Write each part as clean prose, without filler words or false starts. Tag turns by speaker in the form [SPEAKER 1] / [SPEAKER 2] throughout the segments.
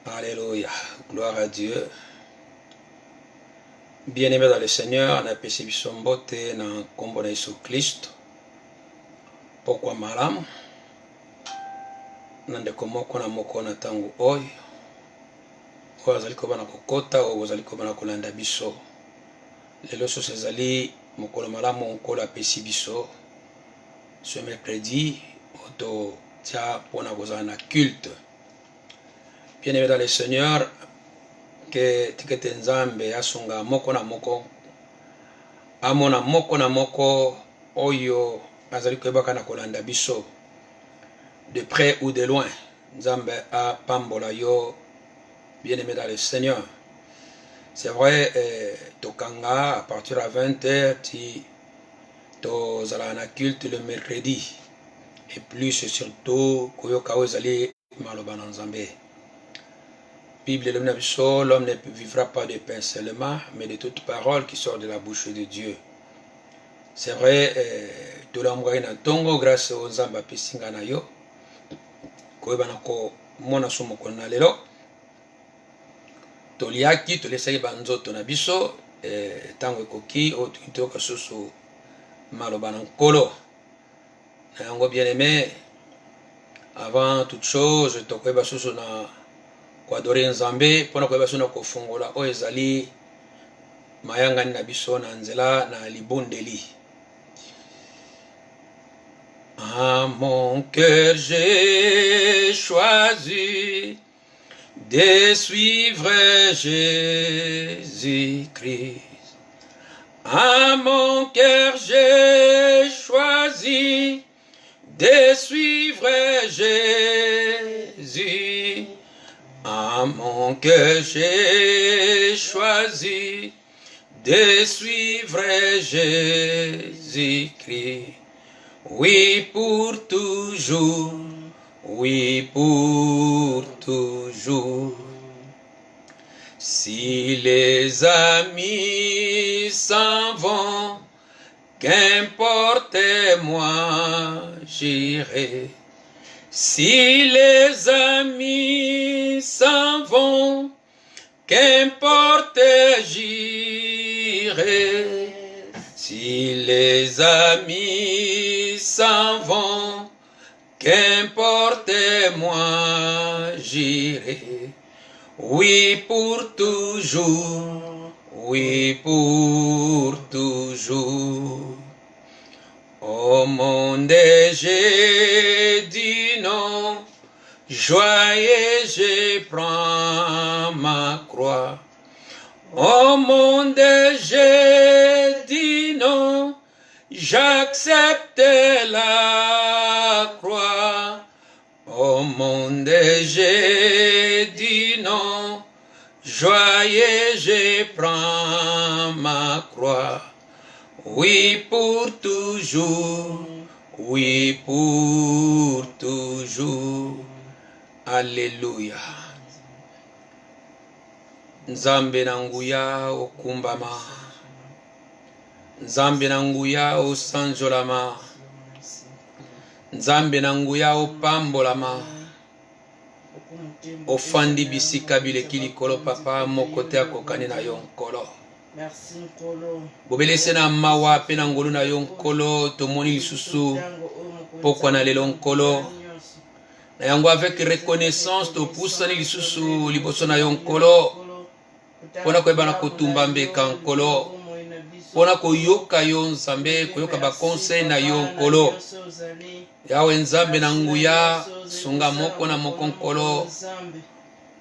[SPEAKER 1] Alléluia. Gloire à Dieu. Bien-aimé dans le Seigneur, na pesi biso mbote na kombo na Yesu Kristo. Pokwa malamu. Na ndeko moko na moko na tango oyo. Oyo azali kobana kokota, oyo azali kobana kolanda biso. Lelo so ezali mokolo malamu nkolo apesi biso. Ce mercredi, oto tia pona kozala na culte. Bien-aimé dans le Seigneur, que tikete nzambe asunga moko na moko amona moko na moko oyo azali koyebaka na kolanda biso de près ou de loin. Nzambe a pambola yo, bien-aimé dans le Seigneur. C'est vrai, tokanga à partir à 20h ti tozala na culte le mercredi et plus surtout koyoka ozali maloba na Nzambe. Bible, l'homme ne vivra pas de pain seulement, mais de toute parole qui sort de la bouche de Dieu. C'est vrai, tout l'amour na tongo grâce aux Nzamba pesinga na yo. Koyeba ko mona sumo kona lelo. Toliaki to lesaki banzoto na biso tango ekoki o tuitoka susu maloba na nkolo. Na yango bien-aimé, avant toute chose, tokoyeba susu na adorer Nzambe pona koyeba sona kofungola o ezali mayanga na biso na nzela na libondeli. À mon cœur j'ai choisi de suivre Jésus-Christ. À mon cœur j'ai choisi de suivre Jésus. À mon cœur j'ai choisi de suivre Jésus-Christ. Oui, pour toujours, oui, pour toujours. Si les amis s'en vont, qu'importe moi j'irai. Si les amis s'en vont, qu'importe j'irai. Si les amis s'en vont, qu'importe moi j'irai. Oui, pour toujours, oui, pour toujours. Au monde j'ai dit non, joyeux je prends ma croix. Au monde j'ai dit non, j'accepte la croix. Au monde j'ai dit non, joyeux je prends ma croix. Oui, pour toujours, oui, pour toujours. Alléluia. Nzambe na nguya okumbama. Nzambe na nguya osanjolama. Nzambe na nguya opambolama. Ofandi bisika bileki likolo papa mokote akokani na yo nkolo.
[SPEAKER 2] Merci nkolo.
[SPEAKER 1] Bobelese na mawa pe na ngolu na yo nkolo tomoni lisusu pokwa na lelo nkolo. Na yango avec reconnaissance to pusani lisusu liboso na yo nkolo. Pona koyeba na kotumba mbeka nkolo. Pona koyoka yo Nzambe koyoka ba conseil na yo nkolo. Yawe Nzambe na nguya sunga moko na moko nkolo.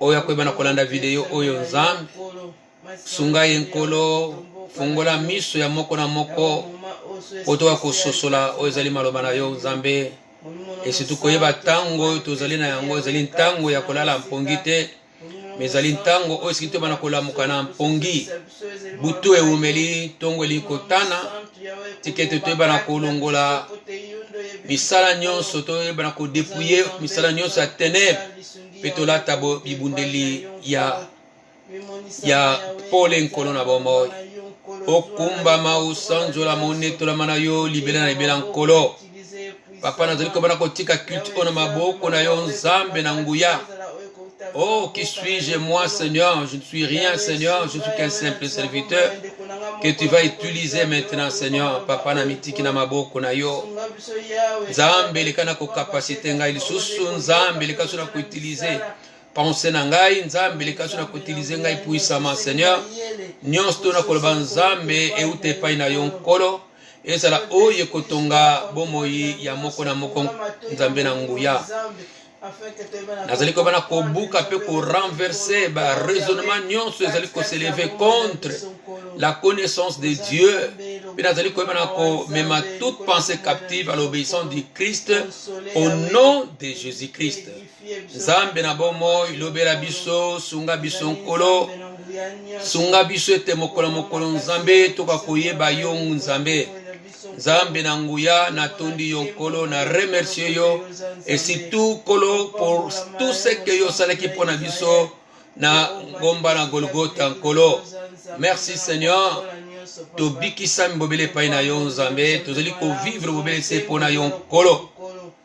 [SPEAKER 1] Oya koyeba na kolanda video oyo Nzambe. Sunga ye nkolo fungola miso ya moko na moko otoka kososola oyo ezali maloba na yo Nzambe. Esi koyeba tango tozali na yango ezali ntango ya kolala mpongi te, ezali ntango oyo esi tobana kolamuka na mpongi. Butu eumeli tongo elikotana tikete toyeba na kolongola misala nyonso, toyeba na kodepouye misala nyonso ya ténèbres pe tolata bibundeli ya pole nkolo na bomoi. Okumbama usanjola monetola mana yo libela na libela nkolo. Papa nazali kobana kotika culte ona maboko na yo Nzambe na nguya. Oh, qui suis-je moi, Seigneur? Je ne suis rien, Seigneur. Je suis qu'un simple serviteur que tu vas utiliser maintenant, Seigneur. Papa na mitiki na maboko na yo. Nzambe likana ko capacité ngai lisusu, Nzambe likaso na ko utiliser. Pensez na ngai, Nzambe likaso na ko utiliser ngai puissamment, Seigneur. Nyonso to na koloba Nzambe eute pai na yo nkolo. Ezala oye kotonga bomoi ya moko na moko Nzambe na nguya. Nazali ko bana ko buka pe ko renverser ba raisonnement nyonso ezali ko s'élever contre la connaissance de Dieu. Puis nazali ko bana ko mema toute pensée captive à l'obéissance du Christ au nom de Jésus-Christ. Nzambe na bomoi lobela biso sunga biso nkolo. Sunga biso ete mokolo Nzambe toka koyeba yo Nzambe. Nzambe na nguya na tondi yo nkolo na remercier yo et surtout kolo pour tout ce que yo salaki pona biso na ngomba na Golgotha nkolo. Merci Seigneur. Tobikisa mbobele pai na yo Nzambe, tozali ko vivre bobele se pona yo nkolo.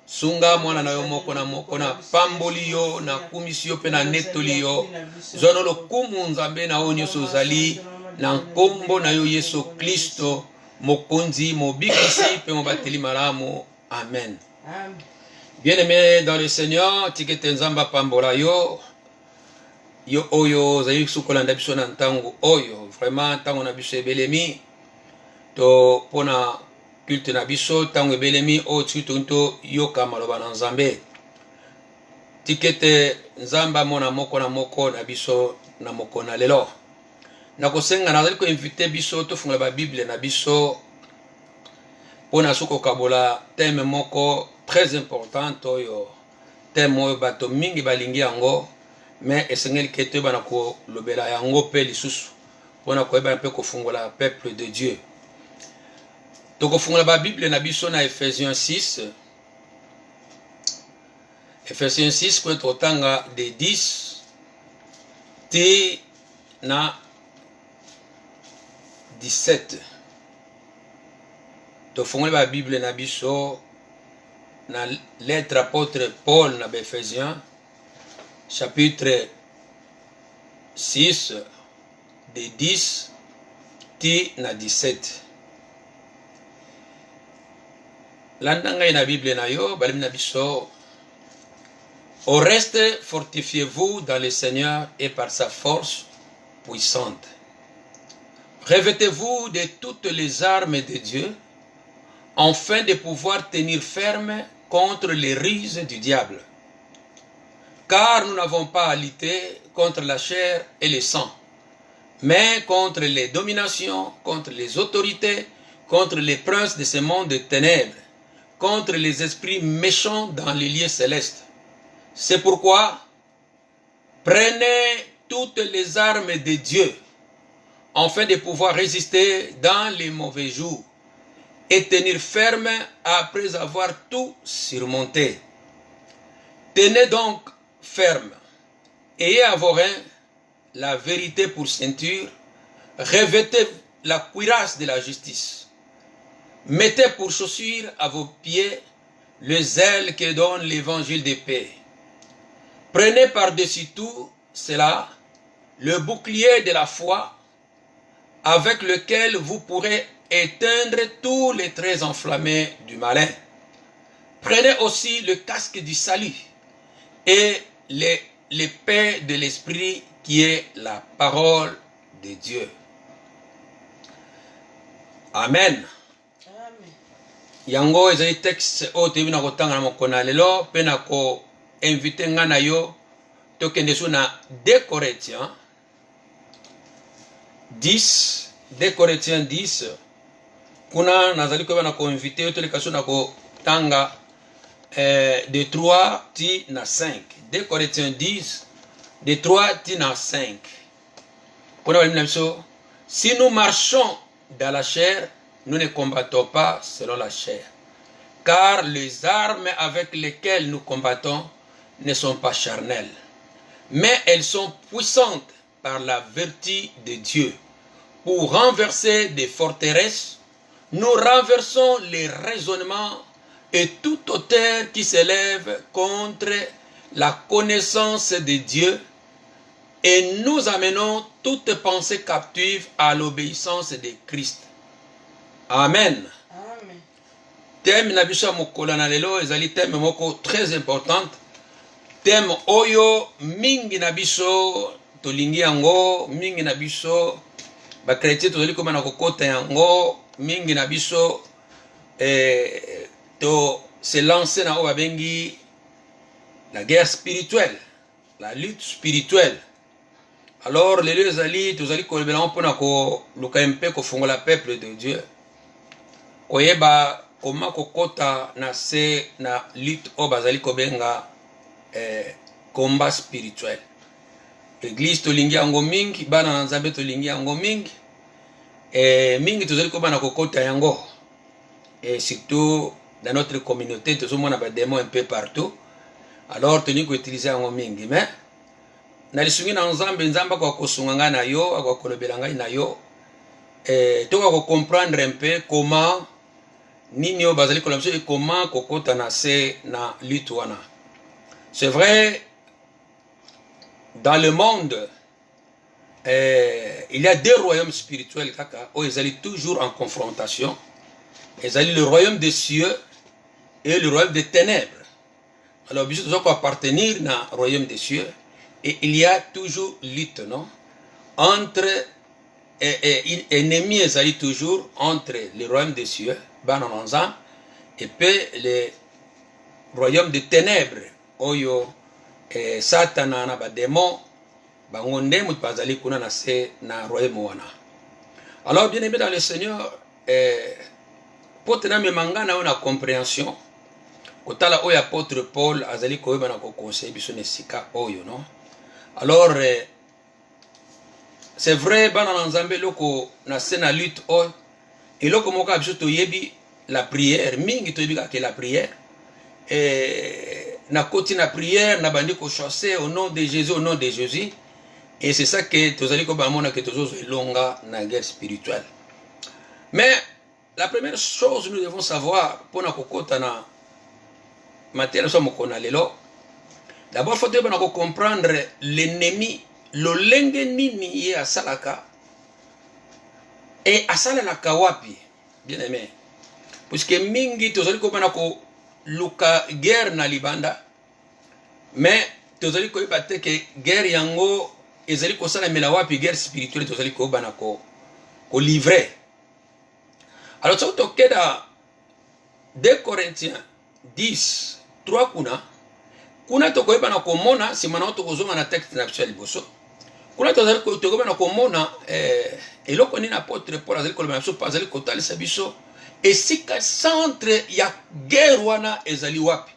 [SPEAKER 1] Sunga mwana na yo moko na pamboli yo na kumisi yo pe na netoli yo. Zono lokumu Nzambe na onyo sozali na nkombo na yo Yesu Kristo. Mokonzi, mobikisi, pe mobateli malamu. Amen. Bien-aimé dans le Seigneur, tikete nzamba pambola yo. Yo oyo, zayi sukolanda biso na ntango oyo. Vraiment, ntango na biso ebelemi. To pona culte na biso, ntango ebelemi, o tito yoka maloba na Nzambe. Tikete nzamba mona moko na biso na moko na lelo. Nakosenga nazali ko inviter biso to fungola ba Bible na biso pona soko kabola thème moko très important oyo thème oyo bato mingi balingi yango mais esengeli kete bana ko lobela yango pe lisusu pona ko eba pe ko fungola peuple de Dieu. To ko fungola ba Bible na biso na Ephésiens 6. Ephésiens 6 ko totanga de 10 ti na 17. To fongole ba Bible na biso na lettre apôtre Paul na Ephésiens chapitre 6 de 10 ti na 17. Landanga na Bible na yo balim na biso. Au reste, fortifiez-vous dans le Seigneur et par sa force puissante. Revêtez-vous de toutes les armes de Dieu, afin de pouvoir tenir ferme contre les ruses du diable. Car nous n'avons pas à lutter contre la chair et le sang, mais contre les dominations, contre les autorités, contre les princes de ce monde de ténèbres, contre les esprits méchants dans les lieux célestes. C'est pourquoi, prenez toutes les armes de Dieu, afin de pouvoir résister dans les mauvais jours et tenir ferme après avoir tout surmonté. Tenez donc ferme, ayez à vos reins la vérité pour ceinture, revêtez la cuirasse de la justice, mettez pour chaussure à vos pieds le zèle que donne l'évangile de paix. Prenez par-dessus tout cela le bouclier de la foi, avec lequel vous pourrez éteindre tous les traits enflammés du malin. Prenez aussi le casque du salut et l'épée de l'esprit qui est la parole de Dieu. Amen. Yango ezali texte o tebi na kotanga na mokona lelo pe na ko inviter nga na yo tokende so na 2 Corinthiens 10, 2 Corinthiens 10. Kuna nazali ko bana ko inviter to le kaso na ko tanga de 3 ti na 5. 2 Corinthiens 10 de 3 ti na 5. Kuna wali mnamso, si nous marchons dans la chair, nous ne combattons pas selon la chair. Car les armes avec lesquelles nous combattons ne sont pas charnelles, mais elles sont puissantes par la vertu de Dieu. Pour renverser des forteresses, nous renversons les raisonnements et toute hauteur qui s'élève contre la connaissance de Dieu et nous amenons toute pensée captive à l'obéissance de Christ. Amen.
[SPEAKER 2] Amen.
[SPEAKER 1] Thème na biso mokolo na lelo ezali thème moko très importante. Thème oyo mingi na biso tolingi yango, mingi na biso ba chrétien tozali koma na kokota yango, mingi na biso to se lancer na oyo babengi la guerre spirituelle, la lutte spirituelle. Alors lelo ezali tozali kolobela mpona koluka mpe kofungola peuple de Dieu koyeba koma kokota na se na lutte oyo bazali kobenga combat spirituel. Église tolingi yango mingi, bana na Nzambe tolingi yango mingi, mingi tozali kobana kokota yango, et surtout dans notre communauté tozomona ba démons un peu partout. Alors tolingi koutiliser yango mingi, mais na lisungi na Nzambe, Nzambe kwa kosunga ngai na yo, kwa kolobela ngai na yo, toka ko comprendre un peu comment nini oyo bazali kolobisa et comment kokota na se na lutte wana. C'est vrai, dans le monde, il y a deux royaumes spirituels où ils allaient toujours en confrontation. Ils allaient le royaume des cieux et le royaume des ténèbres. Alors, nous devons appartenir au royaume des cieux et il y a toujours lutte, non? Entre ennemis, ils allaient toujours entre le royaume des cieux, et puis le royaume des ténèbres. Oyo Satana na ba démon bangonde mut bazali kuna na se na royaume wana. Alors bien aimé dans le Seigneur, pour tenir me mangana na compréhension kotala oyo apôtre Paul azali koyeba na ko conseil biso ne sika oyo, non? Alors c'est vrai bana na Nzambe loko na se na lutte oyo eloko moko biso to yebi la prière mingi to yebi ka la prière na koti na prière na bandi ko chasser au nom de Jésus, et c'est ça que tozali ko bamona que tozo longa na guerre spirituelle. Mais la première chose nous devons savoir pour na kokota na matière so mokona lelo, d'abord faut devons comprendre l'ennemi lolenge nini ye asalaka et asalalaka wapi, bien aimé, puisque mingi tozali ko bana ko luka guerre na libanda, mais tozali koyeba te ke guerre yango ezali kosala mela wapi guerre spirituelle tozali koyeba na ko livrer. Alors ça tokeda 2 Corinthiens 10 3 kuna tokoyeba na komona simana tokozonga na texte na biso liboso kuna tozali tokoyeba na komona eloko nini apôtre Paul azali koloba na biso pa azali kotalisa biso esika centre ya guerre wana ezali wapi,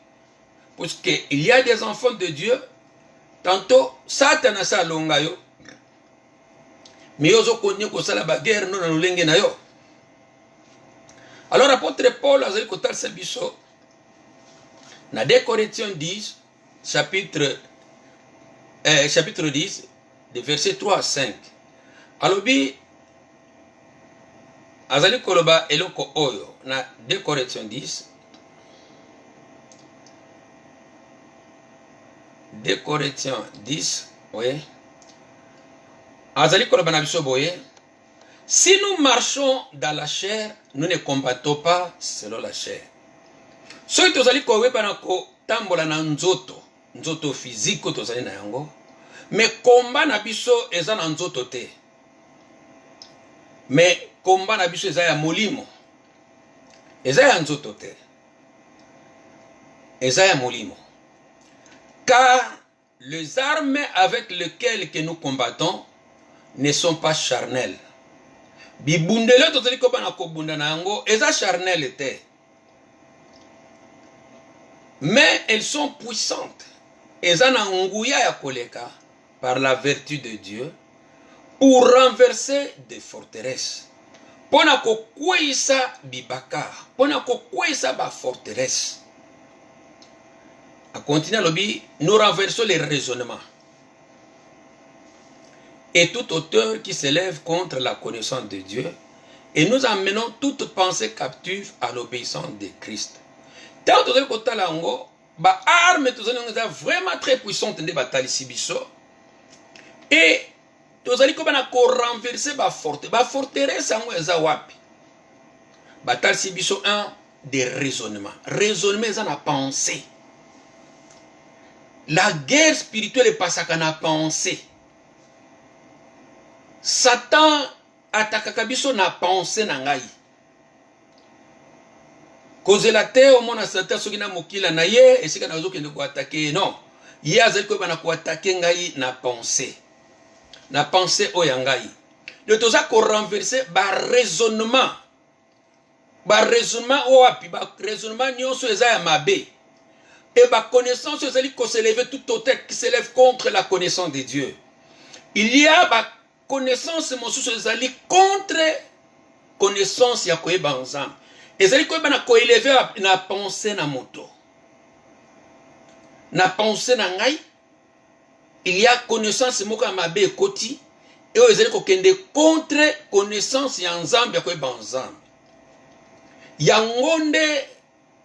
[SPEAKER 1] parce que il y a des enfants de Dieu, tantôt Satan sa longa yo mais yozo konye ko sala ba guerre non na lolenge na yo. Alors apôtre Paul azali kotalisa biso na 2 Corinthiens 10 chapitre 10 de verset 3 à 5 alobi azali koloba eloko oyo na 2 Corinthiens 10 2 Corinthiens 10, oui. Azali koloba na biso boye, si nous marchons dans la chair, nous ne combattons pas selon la chair. Soki tozali koyeba na ko tambola na nzoto physique tozali na yango, mais combat na biso eza na nzoto te. Mais combat na biso eza ya molimo. Eza ya nzoto te. Eza ya molimo. Car les armes avec lesquelles que nous combattons ne sont pas charnelles. Bibundele tozali ko bana ko bunda na yango eza charnel te. Mais elles sont puissantes. Eza na nguya ya koleka par la vertu de Dieu pour renverser des forteresses. Pona ko kwisa bibaka, pona ko kwisa ba forteresse. A continuer lobby, nous renversons les raisonnements et toute auteur qui s'élève contre la connaissance de Dieu, et nous amenons toute pensée captive à l'obéissance de Christ. Tant que ba arme tozali vraiment très puissante nde batalisi biso et tozali ko bana ko renverser ba forteresse yango eza wapi batalisi biso un des raisonnements eza na pensée. La guerre spirituelle pasaka na pensée. Satan atakaka biso na pensée na ngai. Kozela te o mona Satan soki na mokila na ye esika na zokende ko attaquer non. Ye azali ko bana ko attaquer ngai na pensée. Na pensée o ya ngai. Le toza ko renverser ba raisonnement. Ba raisonnement o api ba raisonnement nyonso eza ya mabe. Et ma connaissance s'élève tout autant qui s'élève contre la connaissance de Dieu. Il y a ma connaissance contre connaissance ya koyeba ensemble. Et ça dit que na ko élever na pensée na moto. Na pensée na ngai. Il y a connaissance moko ya mabe ekoti et ezali ko kende contre connaissance ya nzambe ya koyeba ensemble. Ya ngonde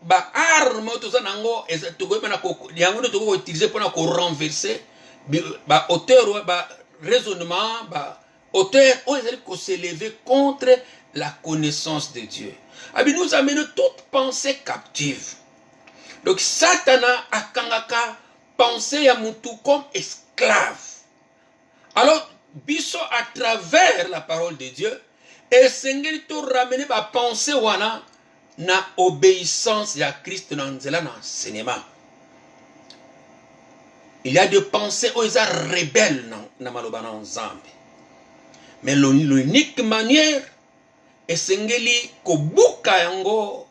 [SPEAKER 1] ba arme toza nango tokoyeba ko yango nde toko utiliser pour ko renverser ba hauteur ba raisonnement ba hauteur o ezali ko s'élever contre la connaissance de Dieu. Abi nous amène toute pensée captive. Donc Satana akangaka pensée ya mutu comme esclave. Alors biso à travers la parole de Dieu et sengeli to ramener ba pensée wana na obéissance ya Christ na nzela na enseignement. Il y a des pensées où ils sont rebelles na maloba na nzambe. Mais l'unique manière est sengeli ko buka yango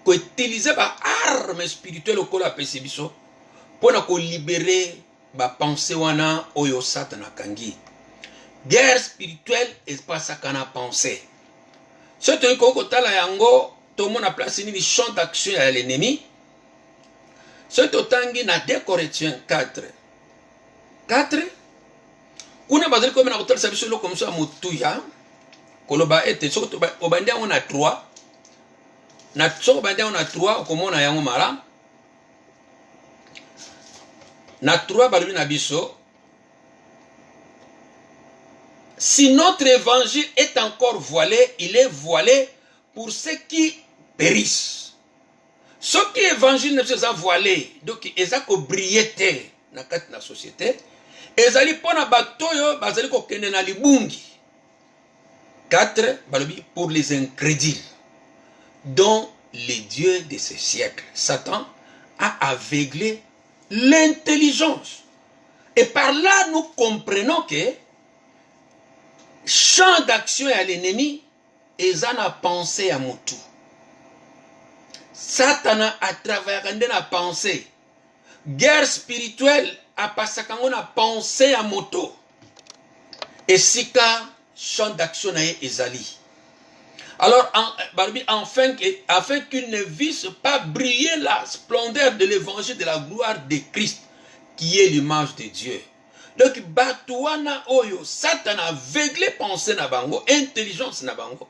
[SPEAKER 1] ko utiliser ba arme spirituelle ko la pesi biso pona ko libérer ba pensée wana oyo Satana kangi. Guerre spirituelle est pas ça kana pensée. Ce que tu as yango, tout le monde a placé une champ d'action à l'ennemi. Ce que tu as 2 Corinthiens 4. 4. Kuna bazali comme na hotel service lo comme ça mutuya. Koloba ete so to obandi on a 3. Na so obandi on a 3 komona yango mara. Na 3 balobi na biso. Si notre évangile est encore voilé, il est voilé pour ceux qui périssent. Ce qui est évangile n'est pas voilé, donc ils ont brillé dans la société. Ils ont pona batoyo, bazali ko kende na libungi. 4 pour les incrédules, dont les dieux de ce siècle. Satan a aveuglé l'intelligence. Et par là, nous comprenons que champ d'action à l'ennemi et en a pensé à Moutou. Satan a travaillé dans la pensée. Guerre spirituelle a passé quand on a pensé à Moutou. Et sika champ d'action à Ezali. Alors, afin qu'il ne visse pas briller la splendeur de l'évangile de la gloire de Christ, qui est l'image de Dieu. Donc, Batouana Oyo, Satan a aveuglé pensée na bango, intelligence na bango.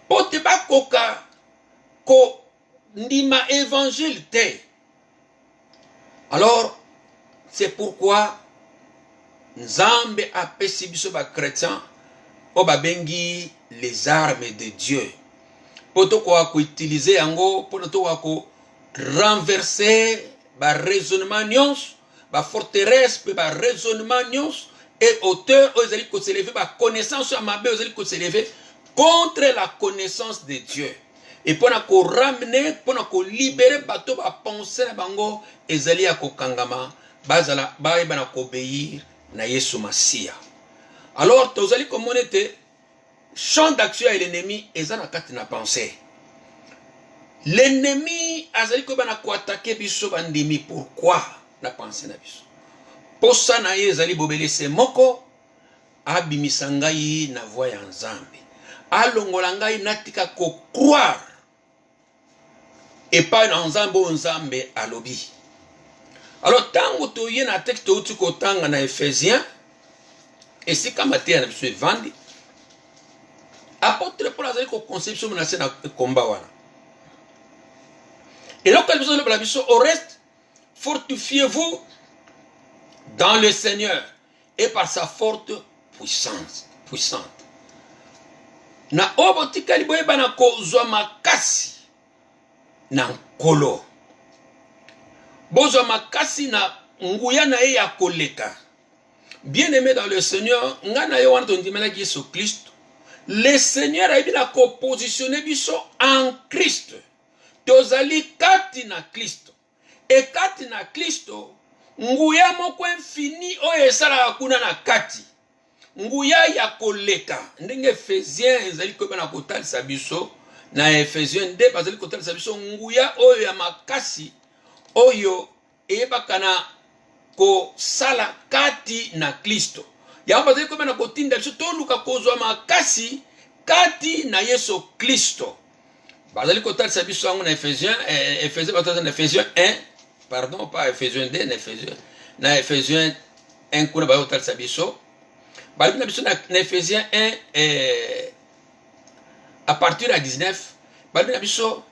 [SPEAKER 1] Pote ba koka, ko ndima évangile te. Alors, c'est pourquoi Nzambe a pesi biso ba chrétien, o ba bengi les armes de Dieu. Poto ko utiliser yango, poto ko renverser ba raisonnement nyons. Ba forteresse, ba raisonnement et auteur, ils allaient se lever, ba connaissance à ma ils allaient se lever contre la connaissance de Dieu. Et pour nous ramener, pour nous libérer, bateau, ba penser na bango, ils allaient à kokangama, bazala, ba ibana obéir na Yesu Masia. Alors, tous allez comme on était, champ d'action à l'ennemi, ils en a quatre na pensée. L'ennemi, azali ko bana ko attaquer biso bandimi, pourquoi? La pensée na biso. Posa na ye ezali bobele se moko abimisa ngai na voie ya Nzambe. Alongola ngai natika ko croire. Et pas na Nzambe o Nzambe alobi. Alors tango toye na texte uti ko tanga na Ephésiens et si kama te na biso evandi. Apôtre Paul azali ko conception menacé na combat wana. Et donc, au reste, fortifiez-vous dans le Seigneur et par sa forte puissante. Na obotika liboye bana kozwa makasi na nkolo. Bozwa makasi na nguya na ye ya koleka. Bien-aimé dans le Seigneur, ngana yo wana tondimela Yesu Christ. Le Seigneur a bien positionné biso en Christ. Tozali kati na Kristo. E kati na Kristo, nguya moko infini oyo esala kuna na kati. Nguya ya koleka. Ndenge Ephésiens ezali ko na kotalisa biso na Ephésiens 2 bazali kotalisa biso nguya oyo ya makasi oyo eyebaka na ko sala kati na Kristo. Yango bazali ko na kotinda biso toluka kozwa makasi kati na Yesu Kristo. Bazali kotalisa biso yango na Ephésiens 1, pardon, pas Ephésiens 2, na Ephésiens 1 kuna bazali kotalisa biso. Bazali na biso na Ephésiens 1 à partir de 19, bazali na biso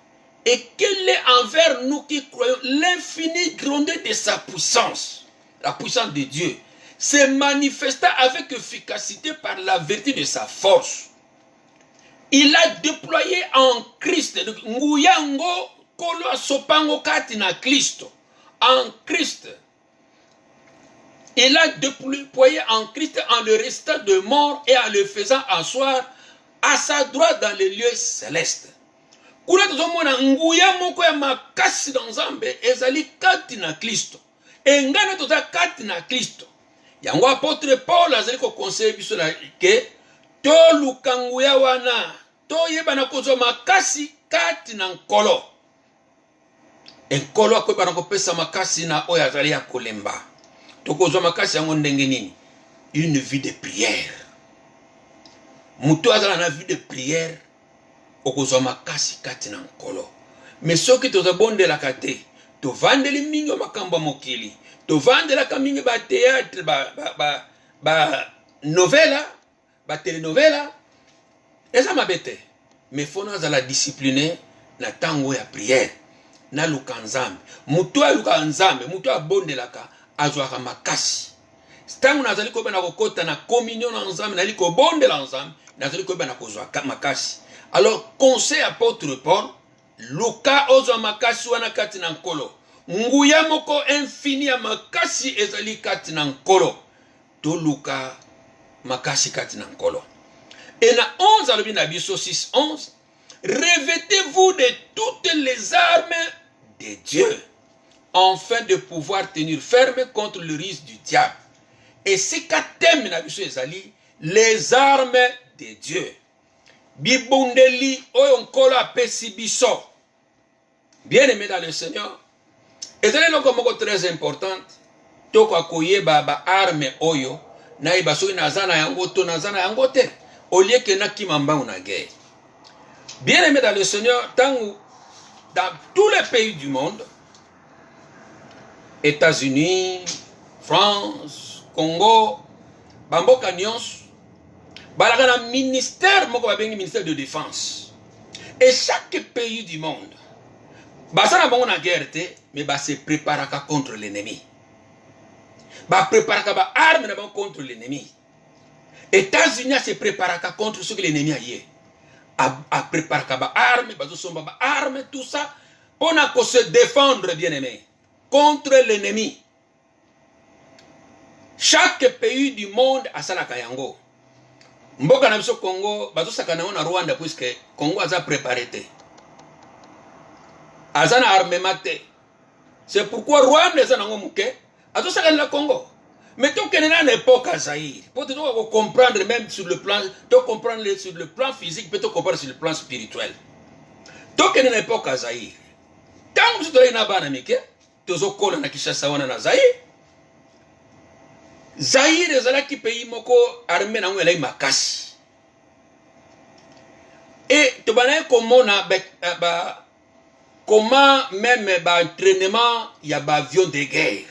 [SPEAKER 1] et quel est envers nous qui croyons l'infinie grandeur de sa puissance, la puissance de Dieu, se manifesta avec efficacité par la vertu de sa force. Il a déployé en Christ, nguyango kolo sopango kati na Christ, en Christ. Il a déployé en Christ en le restant de mort et en le faisant asseoir à sa droite dans les lieux célestes. Kuna tozomona nguya moko ya makasi dans Nzambe ezali kati na Kristo. Engana toza kati na Kristo. Yango apôtre Paul azali ko conseiller biso na ke to lukanguya wana to yeba na kozwa makasi kati na nkolo. Enkolo akoyeba na kopesa makasi na oyo azali ya kolemba. To kozwa makasi yango ndenge nini? Une vie de prière. Muto azala na vie de prière. Okozwa makasi kati na nkolo. Mais soki tozabondela kate, to vandeli mingi makambo mokili, to vandela kamingi ba théâtre, ba novela, ba telenovela, eza mabete. Mais fona za la discipliner na tango ya prière, na lukanzambe. Mutu a lukanzambe, mutu a bondelaka, azwaka makasi. Tango nazali ko bana kokota na communion na nzambe, na liko bondela nzambe, nazali ko bana kozwa makasi. Alors, conseil apôtre Paul, Luka ozo makasi wana kati na nkolo. Nguya moko infini ya makasi ezali kati na nkolo. To Luka makasi kati na nkolo. Et na 11 alobi na biso 6:11, revêtez-vous de toutes les armes de Dieu, afin de pouvoir tenir ferme contre le risque du diable. Et c'est qu'à thème na biso ezali les armes de Dieu. Bibundeli oyo nkolo apesi biso. Bien-aimé dans le Seigneur, ezali loko moko très importante toko akoyeba ba arme oyo na iba soki nazana yango to nazana yango te olie ke na kimambangu na guerre. Bien-aimé dans le Seigneur, dans tous les pays du monde, États-Unis, France, Congo, bamboka nyonso balaka na ministère moko babengi ministère de défense. Et chaque pays du monde basana bango na guerre te, mais ba se préparaka contre l'ennemi. Ba préparaka ba arme na bango contre l'ennemi. États-Unis se préparaka contre ce que l'ennemi a yé. A préparaka ba arme, bazo somba ba arme, tout ça on a qu'on se défendre, bien-aimé, contre l'ennemi. Chaque pays du monde a salaka yango. Mboka na biso Congo bazo sakana na Rwanda puisque Congo aza préparé te. Aza na armement te. C'est pourquoi Rwanda aza nango muke azo sakana na Congo. Mais to kenena na époque à Zaïre. Pour te comprendre même sur le plan, to comprendre sur le plan physique, peut te comprendre sur le plan spirituel. To kenena époque à Zaïre. Tant que tu dois na bana mike, tozo kola na Kinshasa wana na Zaïre. Zaïre ezalaki pays moko armé nango elai makasi. Et to bana komona comment même entraînement ya ba avion de guerre.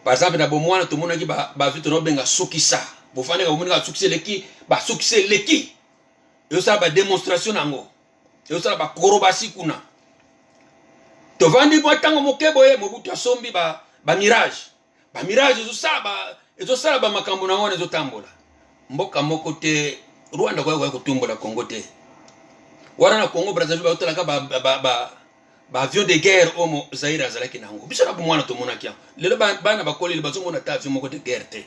[SPEAKER 1] Par exemple na bomwana to mona ki ba avion to benga sukisa. Bo fane ka bomona sukisa leki, ba sukisa leki. Yo sa ba démonstration nango. Yo sa ba korobasi kuna. To vandi bo tango mokeboye Mobutu asombi ba mirage. Ba mirage ezo sala ba makambo na ngone ezo tambola. Mboka moko te Rwanda kwa kutumbola Congo te. Wana na Congo Brazzaville ba utalaka ba avion de guerre omo Zaire azalaki nango. Biso na bomwana to monaki. Lelo bana bakoli bazongo na ta avion moko de guerre te.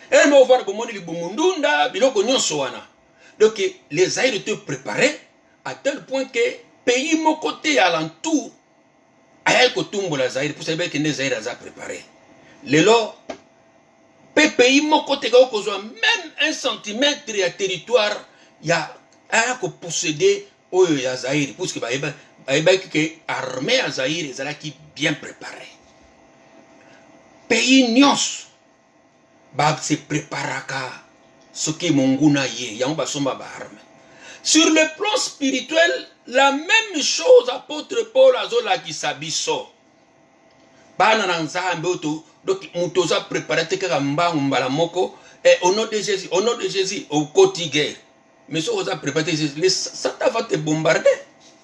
[SPEAKER 1] Et nous avons bomoni libumundunda biloko nyonso wana. Donc les Zaire étaient préparés à tel point que pays mon côté alentour ayal kotumbola Zaire pour savoir que les Zaire a préparé. Lelo pays mon côté ga okozwa même 1 centimètre ya territoire ya a ko posséder oyo ya Zaire parce que ba que armée ya Zaire ezalaki bien préparée. Pays nyonso ba se préparaka ce qui monguna ye yango basomba ba arme. Sur le plan spirituel, la même chose apôtre Paul azola ki sabiso. Bana na nzambe oto donc mutoza préparé te kaka mbangu mbala moko et au nom de Jésus au côté guerre. Mais ça oza préparé les Satan va te bombarder.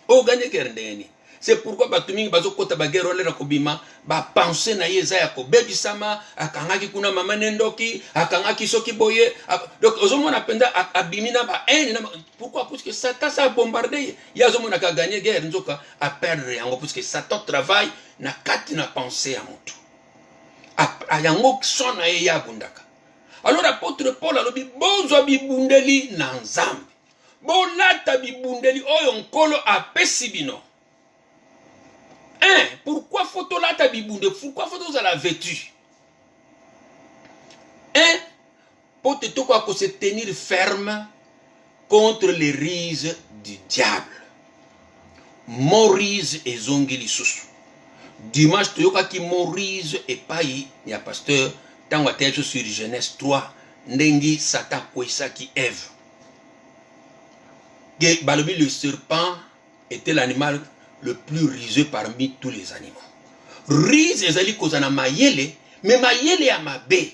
[SPEAKER 1] O gagner guerre ndeni. C'est pourquoi Batumi bazokota ba guerre ole na kobima ba penser na yeza ya kobebisama akangaki kuna mama nendoki akangaki soki boye donc ozomona penda abimina ba haine pourquoi parce que Satan ça bombarder ya ozomona ka gagner guerre nzoka a perdre yango parce que Satan travaille na kati na penser ya mutu a yango sona ye ya bundaka. Alors apôtre Paul alobi bonzo bibundeli na nzambe bolata bibundeli oyo nkolo apesi bino. Pourquoi faut-on la tabibunde? Pourquoi faut-on la vêtue? Pour se tenir ferme contre les rises du diable. Morise et zongili susu. Dimanche, tu yoka ki morise et payi, il y a pasteur, tant que tu sur Genèse 3, Nengi Satan Kwesa qui Ève. Balobi le serpent était l'animal le plus risé parmi tous les animaux. Rise ezali kozana mayele, mais mayele ya mabe.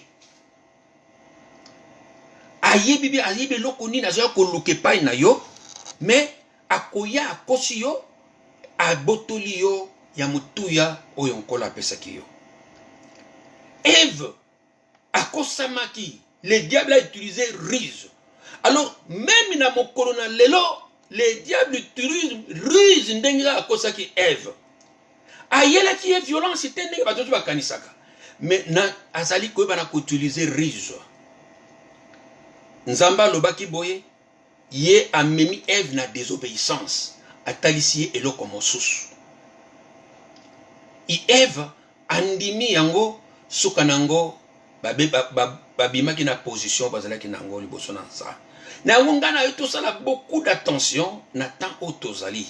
[SPEAKER 1] Ayebi lokoni na zo ko luke pai na yo, mais akoya akosi yo, abotoli yo ya mutuya oyo nkola pesaki yo. Ève akosamaki, le diable a utilisé rise. Alors même na mokolo na lelo les diables utilisent ruse ndenga akosaki Ève. Ayela qui est violence c'était ndenga batoto bakanisaka. Mais na azali ko bana ko utiliser ruse. Nzamba lobaki boye ye amemi Ève na désobéissance atalisi eloko mosusu. I Ève andimi yango sukanango babimaki na position bazalaki nango liboso na nza. Na ngana yo tosala beaucoup d'attention na temps otozali.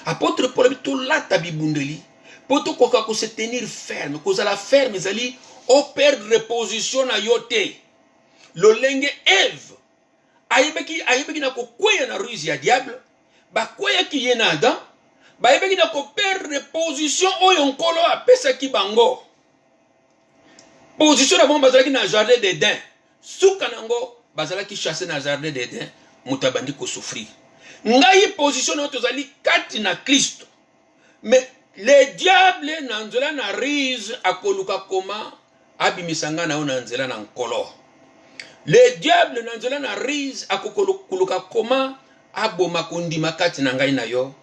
[SPEAKER 1] Apôtre Paul to la tabibundeli poto koka ko se tenir ferme, ko la ferme zali o perdre position na yote. Lolenge Ève ayebeki na ko kwea na ruse ya diable, ba kwea ki ye na Adam, ba ayebeki na ko perdre position oyo nkolo apesa ki bango. Position na bon bazalaki na jardin d'Éden. Suka nango bazalaki chasser na jardin d'Éden, mutabandi ko souffrir. Ngai position na tozali kati na Kristo. Mais le diable na nzela na rise akoluka koma abimisanga na ona nzela na nkolo. Le diable na nzela na rise akokoluka koma aboma kondima kati na ngai na yo,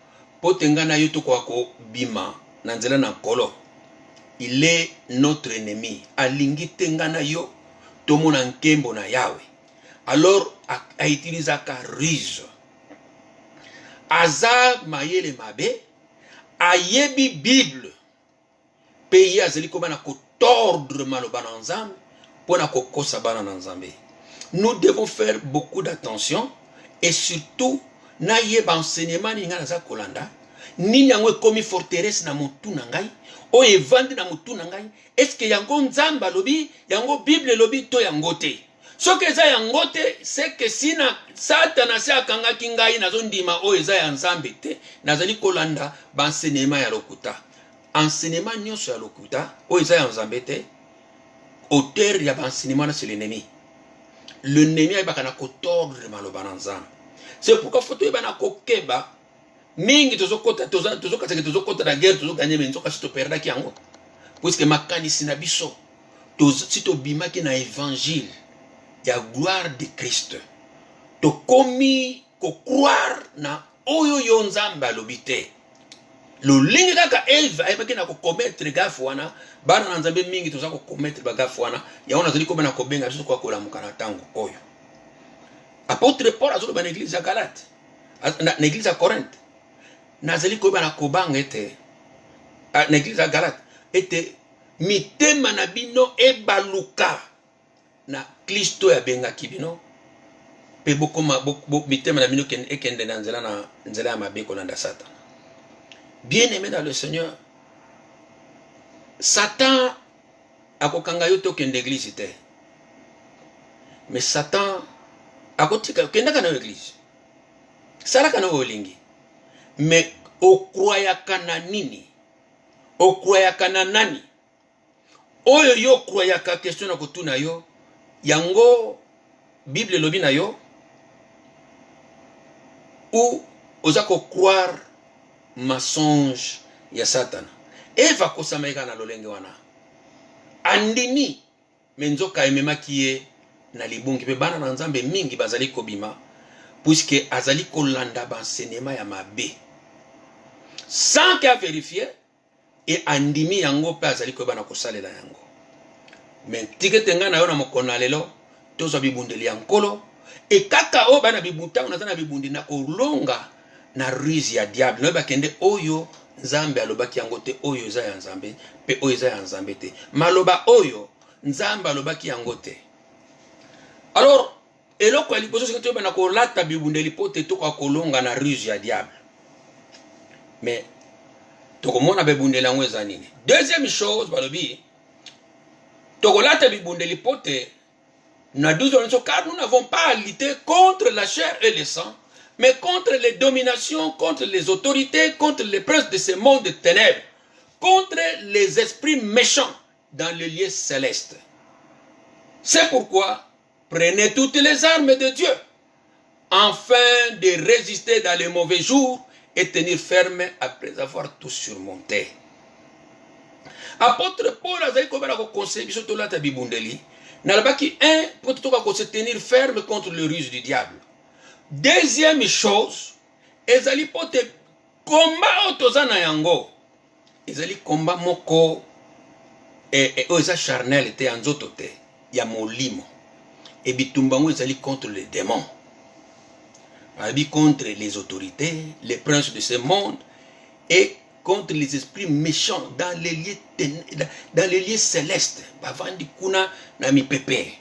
[SPEAKER 1] potenga na yo to ko bima na nzela na nkolo. Il est notre ennemi. Alingi tengana yo tomona nkembo na yawe. Alors a utilisé ka ruse. Aza mayele mabe ayebi Bible. Pays azeli ko bana ko tordre maloba na nzambe pona ko kosa bana na nzambe. Nous devons faire beaucoup d'attention et surtout na yeba enseignement ni ngana za kolanda. Nini yango komi forteresse na mutu na ngai o evandi na mutu na ngai est-ce que yango nzamba lobi yango Bible lobi to yango te soki eza yango te c'est que sina Satana se akangaki ngai nazo ndima o eza ya nzambe te nazali kolanda ba enseignement ya lokuta enseignement nyonso ya lokuta o eza ya nzambe te auteur ya ba enseignement c'est l'ennemi. L'ennemi ayebaka na ko tordre maloba na nzambe. C'est pourquoi faut to yeba na kokeba mingi tozokota tozokota na guerre tozoganye mais nzoka si toperdaki yango puisque makanisi na biso si tobimaki na évangile ya gloire de Christ tokomi kokroire na oyo yo nzambe alobi te lolingi kaka Eva ayebaki na kokometre gafe wana bana na nzambe mingi toza kokometre bagafe wana yango nazali kobe na kobenga biso kwa kolamuka na ntango oyo. Apôtre Paul azoloba na église ya Galate na église ya Corinthe nazali koyeba na kobanga ete na église ya Galate ete mitema na bino ebaluka na Kristo ya bengaki bino pe bokoma mitema na bino ekende na nzela ya mabe kolanda Satan. Bien-aimé dans le Seigneur, Satan akokanga yo tokende église te, mais Satan akotika kendaka na église salaka na olingi, mais okroyaka na nini, okroyaka na nani oyo yo okroyaka question na kotuna yo yango Bible lobi na yo ou oza ko croire mensonge ya Satan. Eva kosamaika na lolenge wana andimi menzoka ememaki ye na libungi pe bana na nzambe mingi bazali kobima puisque azali kolanda banseignement ya mabe sans qu'à vérifier et andimi yango pe azali koyeba kosalela yango. Mais tikete nga na yo na mokona lelo tozo bibundeli ya nkolo e kaka o bana bibuta na zana bibundi na kolonga na ruse ya diable no bakende oyo nzambe alobaki yango te oyo eza ya nzambe pe oyo eza ya nzambe te maloba oyo nzambe alobaki yango te. Alors eloko liboso c'est que tu bana kolata bibundeli pote to kwa kolonga na ruse ya diable. Mais tokomona bibundeli yango eza nini? Deuxième chose balobi tokolata bibundeli pote na 12 ans car nous n'avons pas à lutter contre la chair et le sang mais contre les dominations, contre les autorités, contre les princes de ce monde de ténèbres, contre les esprits méchants dans le lieu céleste. C'est pourquoi prenez toutes les armes de Dieu afin de résister dans les mauvais jours et tenir ferme après avoir tout surmonté. Apôtre Paul a dit qu'on va conseiller surtout la tabibundeli. Nalabaki un pour se tenir ferme contre le ruse du diable. Deuxième chose, ezali pote combat otozana yango. Ezali combat moko oza charnel te anzoto te ya molimo. Et bitumbango ezali contre les démons. Abi contre les autorités, les princes de ce monde et contre les esprits méchants dans les lieux célestes. Bavandi kuna na mipepe.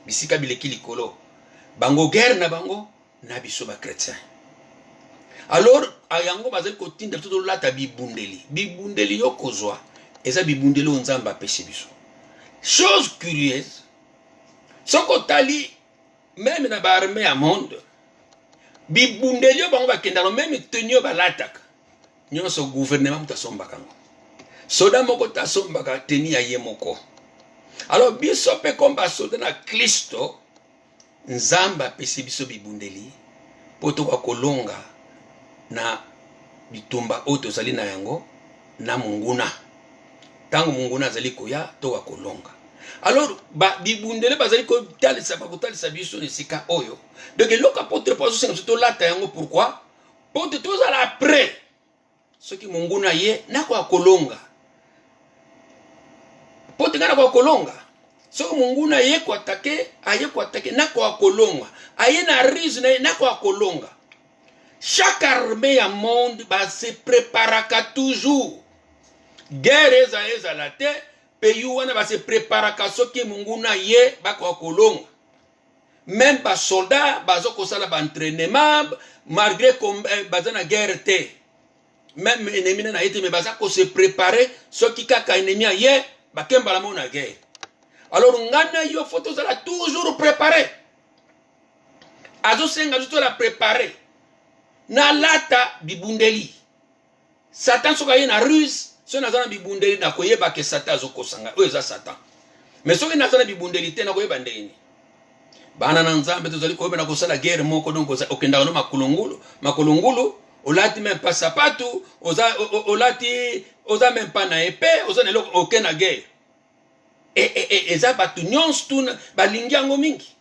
[SPEAKER 1] Bisika bileki likolo. Bango guerre na bango na biso ba chrétien. Alors ayango bazali kotinda tout lata bibundeli. Bibundeli yo kozwa eza bibundeli onzamba péché biso. Chose curieuse, soko tali même na ba armée à monde bibundeli yo bango bakenda no même tenio balataka. Nyonso gouvernement mutasomba kango. Soda moko tasombaka teni ya ye moko. Alors biso pe komba soda na Kristo nzamba pesi biso bibundeli poto kwa kolonga na bitumba oto zali na yango na munguna tango munguna zali koya to wa kolonga. Alors ba bibundeli bazali ko talisa ba kotalisa biso ne sika oyo donc loka potre pas so to lata yango pourquoi pote to za la après ce qui munguna ye na kwa kolonga pote ngana kwa kolonga. So munguna ye kwa take, aye kwa take, na kwa kolonga. Aye na riz na kwa kolonga. Chaque armée à monde ba se préparaka toujours. Guerre eza la te, pays wana ba se préparaka soki munguna ye ba kwa kolonga. Même ba soldats bazo kosala ba entraînement malgré bazana guerre te. Même ennemi na yete me baza ko se préparer soki kaka ennemi ye ba kemba la mona guerre. Alors ngana yo photo zala toujours préparé. Azo senga tout la préparé. Na lata bibundeli. Satan soka ye na ruse, so na zana bibundeli na koyeba ke Satan azo kosanga. O eza Satan. Mais soki na zana bibundeli te na koyeba ndeni. Bana na nzambe tozali koyeba na kosala guerre moko donc okenda no makulungulu olati même pas sapatu, oza même pas na épée, oza na aucun na guerre. Et eza batu nyonso tu balingi yango mingi.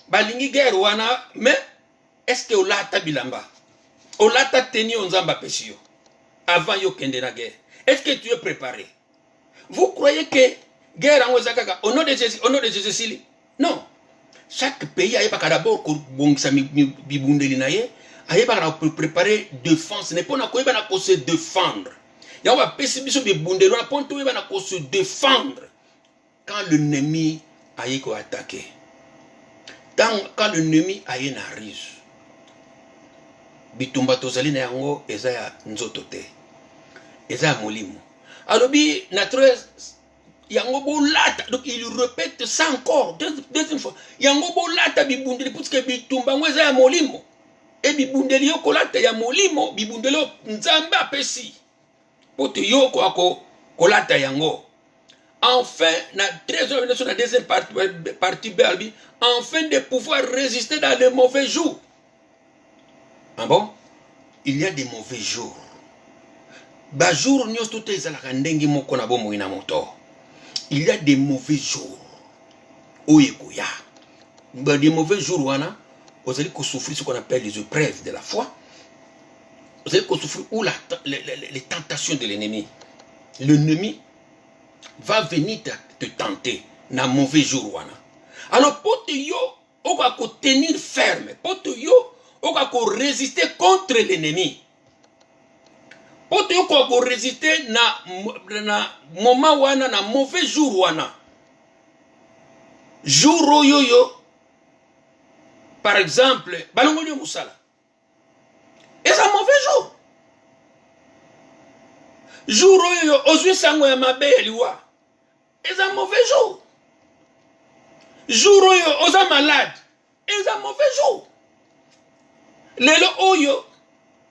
[SPEAKER 1] Balingi guerre wana, mais est-ce que olata bilamba? Olata teni onzamba pesio avant yo kende na guerre. Est-ce que tu es préparé? Vous croyez que guerre en Osaka, au nom de Jésus, non. Chaque pays a d'abord pour préparer défense. Ce n'est pas pour se défendre. Il y a se défendre quand l'ennemi a attaqué. Quand l'ennemi a une arrive. Bitumba tozali na yango eza ya nzoto te. Eza ya molimo. Alors bi naturel yango bolata, donc il répète ça encore deuxième fois. Yango bolata bibundeli puisque bitumba ngo eza ya molimo. E bibundeli yo kolata ya molimo, bibundeli nzambe apesi. Pote yo ko kolata yango. Enfin, na 13 sur la deuxième partie Berbi, enfin de pouvoir résister dans les mauvais jours. Ah bon? Il y a des mauvais jours. Bajour nyos tout ezalaka ndenge moko na bomo ina moto. Il y a des mauvais jours. Oyekoya. Des mauvais jours wana, vous allez souffrir ce qu'on appelle les épreuves de la foi. Vous allez souffrir ou les tentations de l'ennemi. L'ennemi va venir te tenter na mauvais jour wana. Alors pour te yo, on va tenir ferme. Pour te yo, on va résister contre l'ennemi. Pour te yo, on va résister na moment wana, na mauvais jour wana. Jour yo, par exemple, balongoli musala. Et c'est un mauvais jour. Jour yo, ozui sango ya mabe eliwa. Et c'est un mauvais jour. Jour yo, oza malade. Et c'est un mauvais jour. Lelo oyo,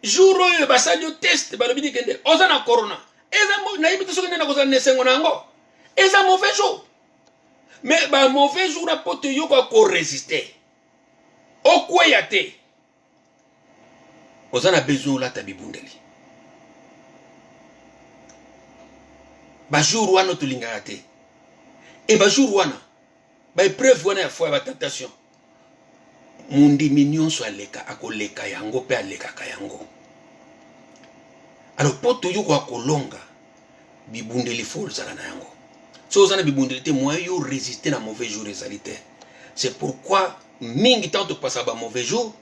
[SPEAKER 1] jour oyo basali yo test balobini kende oza na corona. Eza na yibiti soki na kozala nesengo nango. Eza mauvais jour. Mais ba mauvais jour na pote yo ko résister. Okweya te. Oza na besoin la tabibundeli. Ba jour wana tulingaka te. Et ba jour wana ba épreuve wana ya foi ba tentation. Mundi mignon so aleka akoleka yango pe aleka kayango. Alors poto yo kwa kolonga bibundeli fol zala na yango. So zana bibundeli te moyen yo résister na mauvais jour ezalité. C'est pourquoi mingi tant to passa ba mauvais jour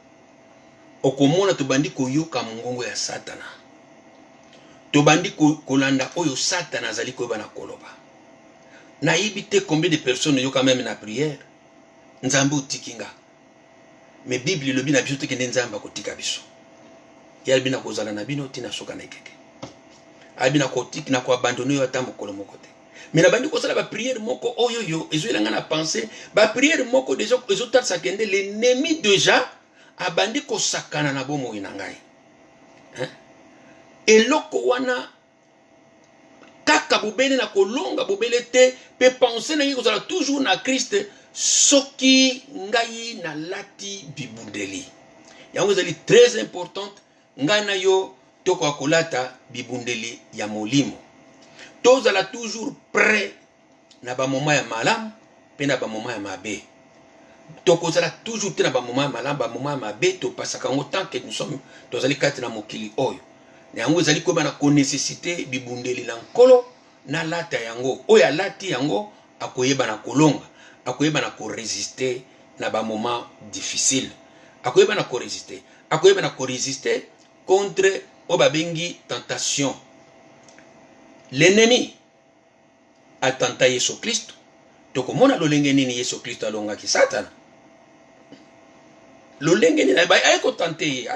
[SPEAKER 1] okomona to bandi ko yoka mongongo ya satana. To bandi ko kolanda oyo satana azali ko bana koloba. Na yibite combien de personnes yo quand même na prière. Nzambe utikinga. Mais Bible le bina biso te kende nzamba kotika biso. Ya bina kozala na bino tina soka na ekeke. Abina kotika na ko abandonner yo ata mokolo moko te. Mais na bandi ko sala ba prière moko oyo yo ezoela nga na penser ba prière moko déjà ezota sakende l'ennemi déjà abandi ko sakana na bomo inangai. Hein? Et loko wana kaka bobele na kolonga bobele te pe penser na yiko sala toujours na Christ. Soki ngai na lati bibundeli. Yango ezali très importante. Ngai na yo toko akolata bibundeli ya molimo. Tozala toujours prêt na ba moment ya malamu pe na ba moment ya mabe. Toko zala toujours te na ba moment ya malamu ba moment ya mabe to pasaka ngo tant que nous sommes tozali kati na mokili oyo. Yango ezali ko bana ko nécessité bibundeli na nkolo na lata yango. Oya lati yango akoyeba na kolonga. Akoyeba na ko résister na ba moment difficile. Akoyeba na ko résister. Akoyeba na ko résister contre obabengi tentation. L'ennemi a tenté Yesu Christ. Tokomona lolenge nini Yesu Christ alonga ki Satan. Lolenge nini ay ko tenter.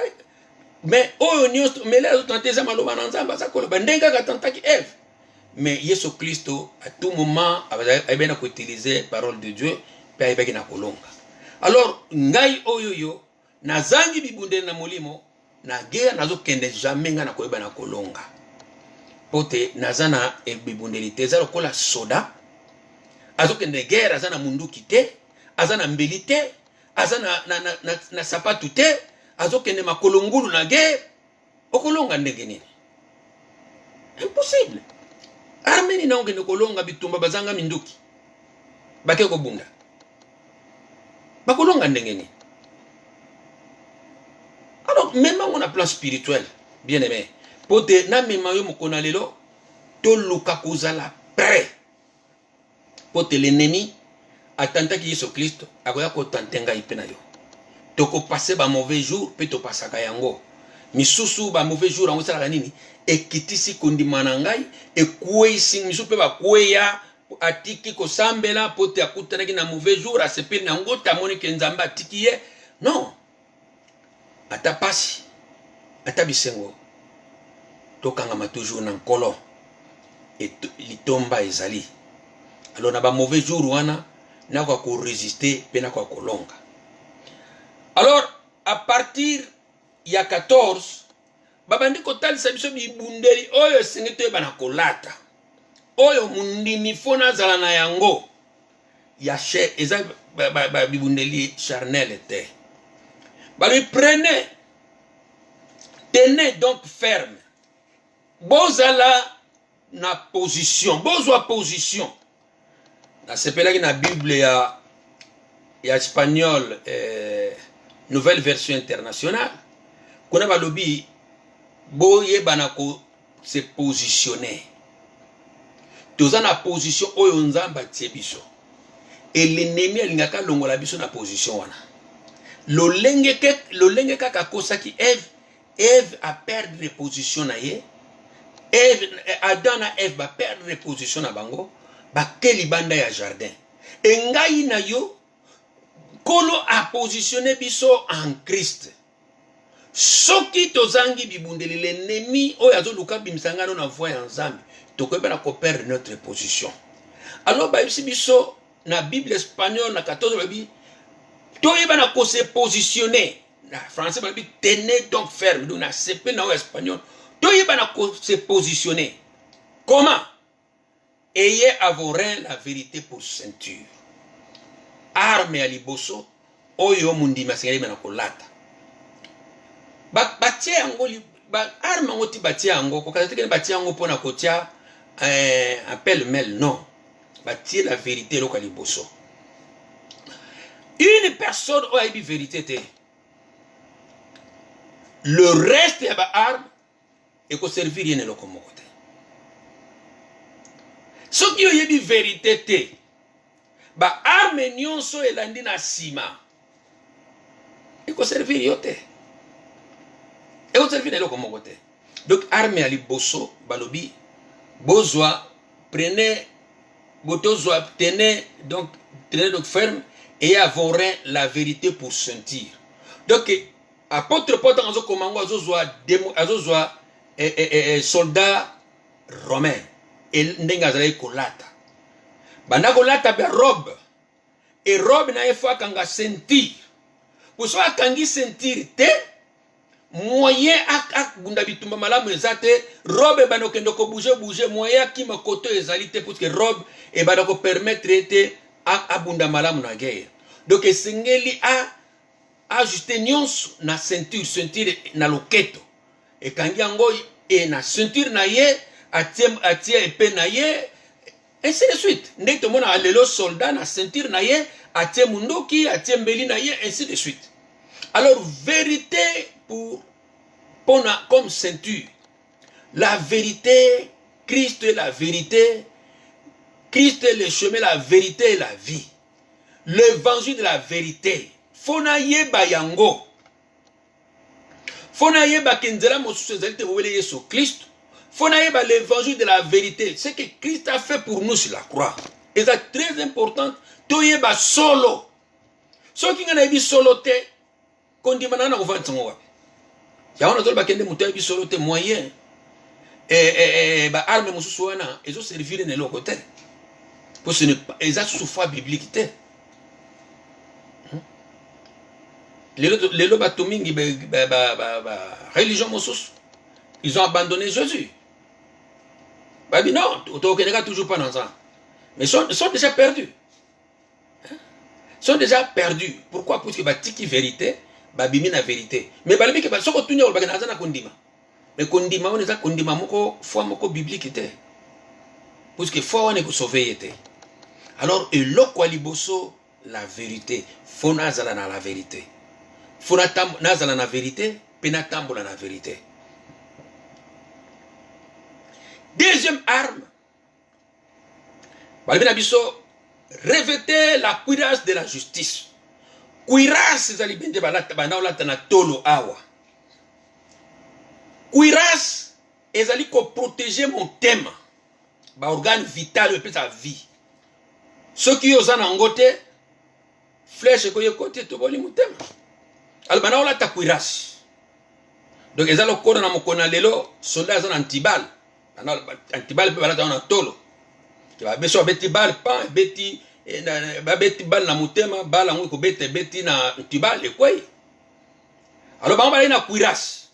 [SPEAKER 1] Mais oyo nyos mais là tenter za maloba na nzamba za koloba ndenga ka tentaki Eve. Mais Yesu Christo, à tout moment, il a utilisé la parole de Dieu, puis il a kolonga. Alors, ngai oyoyo, na zangi bibunde na molimo, na guerre nazo kende jamais nga na koyeba na kolonga. Pote nazana e bibundelite za lokola soda, azo kende guerre azana munduki te, azana mbeli te, azana na sapatu te, azo kende makolongulu na guerre. okolonga ndenge nini? Impossible. Armeni na ongene kolonga bitumba bazanga minduki bake kobunda bakolonga ndenge nini? Alors même on a plan spirituel bien aimé pote na mema yo mokona lelo to luka kozala prêt pote l'ennemi atantaki Yesu Kristo akoya kotantenga ipena yo toko passer ba mauvais jour pe to pasaka yango misusu ba mauvais jour yango sala nini ekitisi kondima na ngai ekueisi misu pe bakweya atiki kosambela pote akutanaki na mauvais jour asepeli na ngo tamoni ke nzambe atiki ye non ata pasi ata bisengo tokangama toujours na nkolo et litomba ezali alors na ba mauvais jour wana nako ko résister pe nako kolonga. Alors à partir ya 14 babandi kotalisa biso bibundeli oyo sengete bana kolata oyo mundimi fona zala na yango ya che eza bibundeli charnel était lui prenez tenez donc ferme bozala na position bozwa position na sepelaki na Bible ya espagnol nouvelle version internationale kuna balobi boye banako se positionner toza na position oyo nzamba tie biso et l'ennemi alingaka longola biso na position wana lolenge kaka kosaki Eve a perdre position na ye Adam na Eve ba perdre position na bango bakeli banda ya jardin engai na yo kolo a positionné biso en Christ soki tozangi bibundeli l'ennemi oyo azoluka bimisangano na voie ya nzambe tokoyeba ko perdre notre position. Alors ba biso na Bible espagnole na 14 babi toyeba na ko se positionner na français babi tenez donc ferme donc na CP na espagnol toyeba na ko se positionner comment? Ayez à vos reins la vérité pour ceinture. Arme ya liboso oyo mundima sengeli na kolata batie yango arme yango ti batie yango kokata teke batie yango pona kotia appel mel non batie la vérité loka liboso. Une personne oyo ayebi vérité te le reste ya ba arme ekoservir yene loko moko te soki oyebi vérité te ba arme nyonso elandi na sima ekoservir yo te ekoservir eloko moko te. Donc arme ya liboso balobi bozwa prenez botozwa tenez donc ferme et à vos reins la vérité pour sentir. Donc apôtre Paul dans komango azozwa soldat romain et ndenga zala kolata banda kolata be robe et robe na efwa kanga sentir pour so akangi sentir te moyen ak bunda bitumba malamu ezate robe bana kendo ko bouger moyen ki makoto ezali te parce que robe et bana ko permettre te ak bunda malamu na guerre. Donc esengeli a ajuster nyonso na ceinture na loketo et kangi yango e na ceinture na ye atie epée na ye ainsi de suite. Ndenge to mona lelo soldat na ceinture na ye atie mundoki atie mbeli na ye ainsi de suite. Alors vérité comme ceinture. La vérité, Christ est la vérité. Christ est le chemin, la vérité et la vie. L'évangile de la vérité. Fona yeba yango. Fona yeba kenzela mosusu ezali te wele Yesu Christ. Fona yeba l'évangile de la vérité. Ce que Christ a fait pour nous sur la croix. Et c'est très important. To yeba solo. So ki ngana yebi solo te. Kondimana na ovantsongo wapi. Ya wana tolo bakende muto yebi solo te moyen. Ba arme mosusu wana ezo servir na loko te. Parce que eza sous foi biblique te. Les batomingi religion mosusu ils ont abandonné Jésus. Babi non, tu toujours pas dans ça. Mais sont déjà perdus. Sont déjà perdus. Pourquoi? Parce que batiki vérité, babimi na vérité. Mais balimi que basoko tunya olbaka na kondima. Mais kondima on eza kondima moko foi moko biblique te. Parce que foi on est sauvé était. Alors eloko liboso la vérité. Faut nazala na la vérité. Faut nazala na vérité, pe na tambola na vérité. Deuxième arme. Balbina biso revêter la cuirasse de la justice. Cuirasse ezali bende balata bana olata na tolo awa. Cuirasse ezali ko protéger mon thème. Ba organe vital pe sa vie. Ceux qui osent en ngote flèche ko yekote to boli mon thème. Al bana olata cuirasse. Donc ezalo kono na mokona lelo soldat zana antibal. Antibal pe balata na tolo. Ki ba beso beti bal pan beti ba beti bal na mutema bala ngo ko beti na antibal e kwai. Alors ba na cuirasse.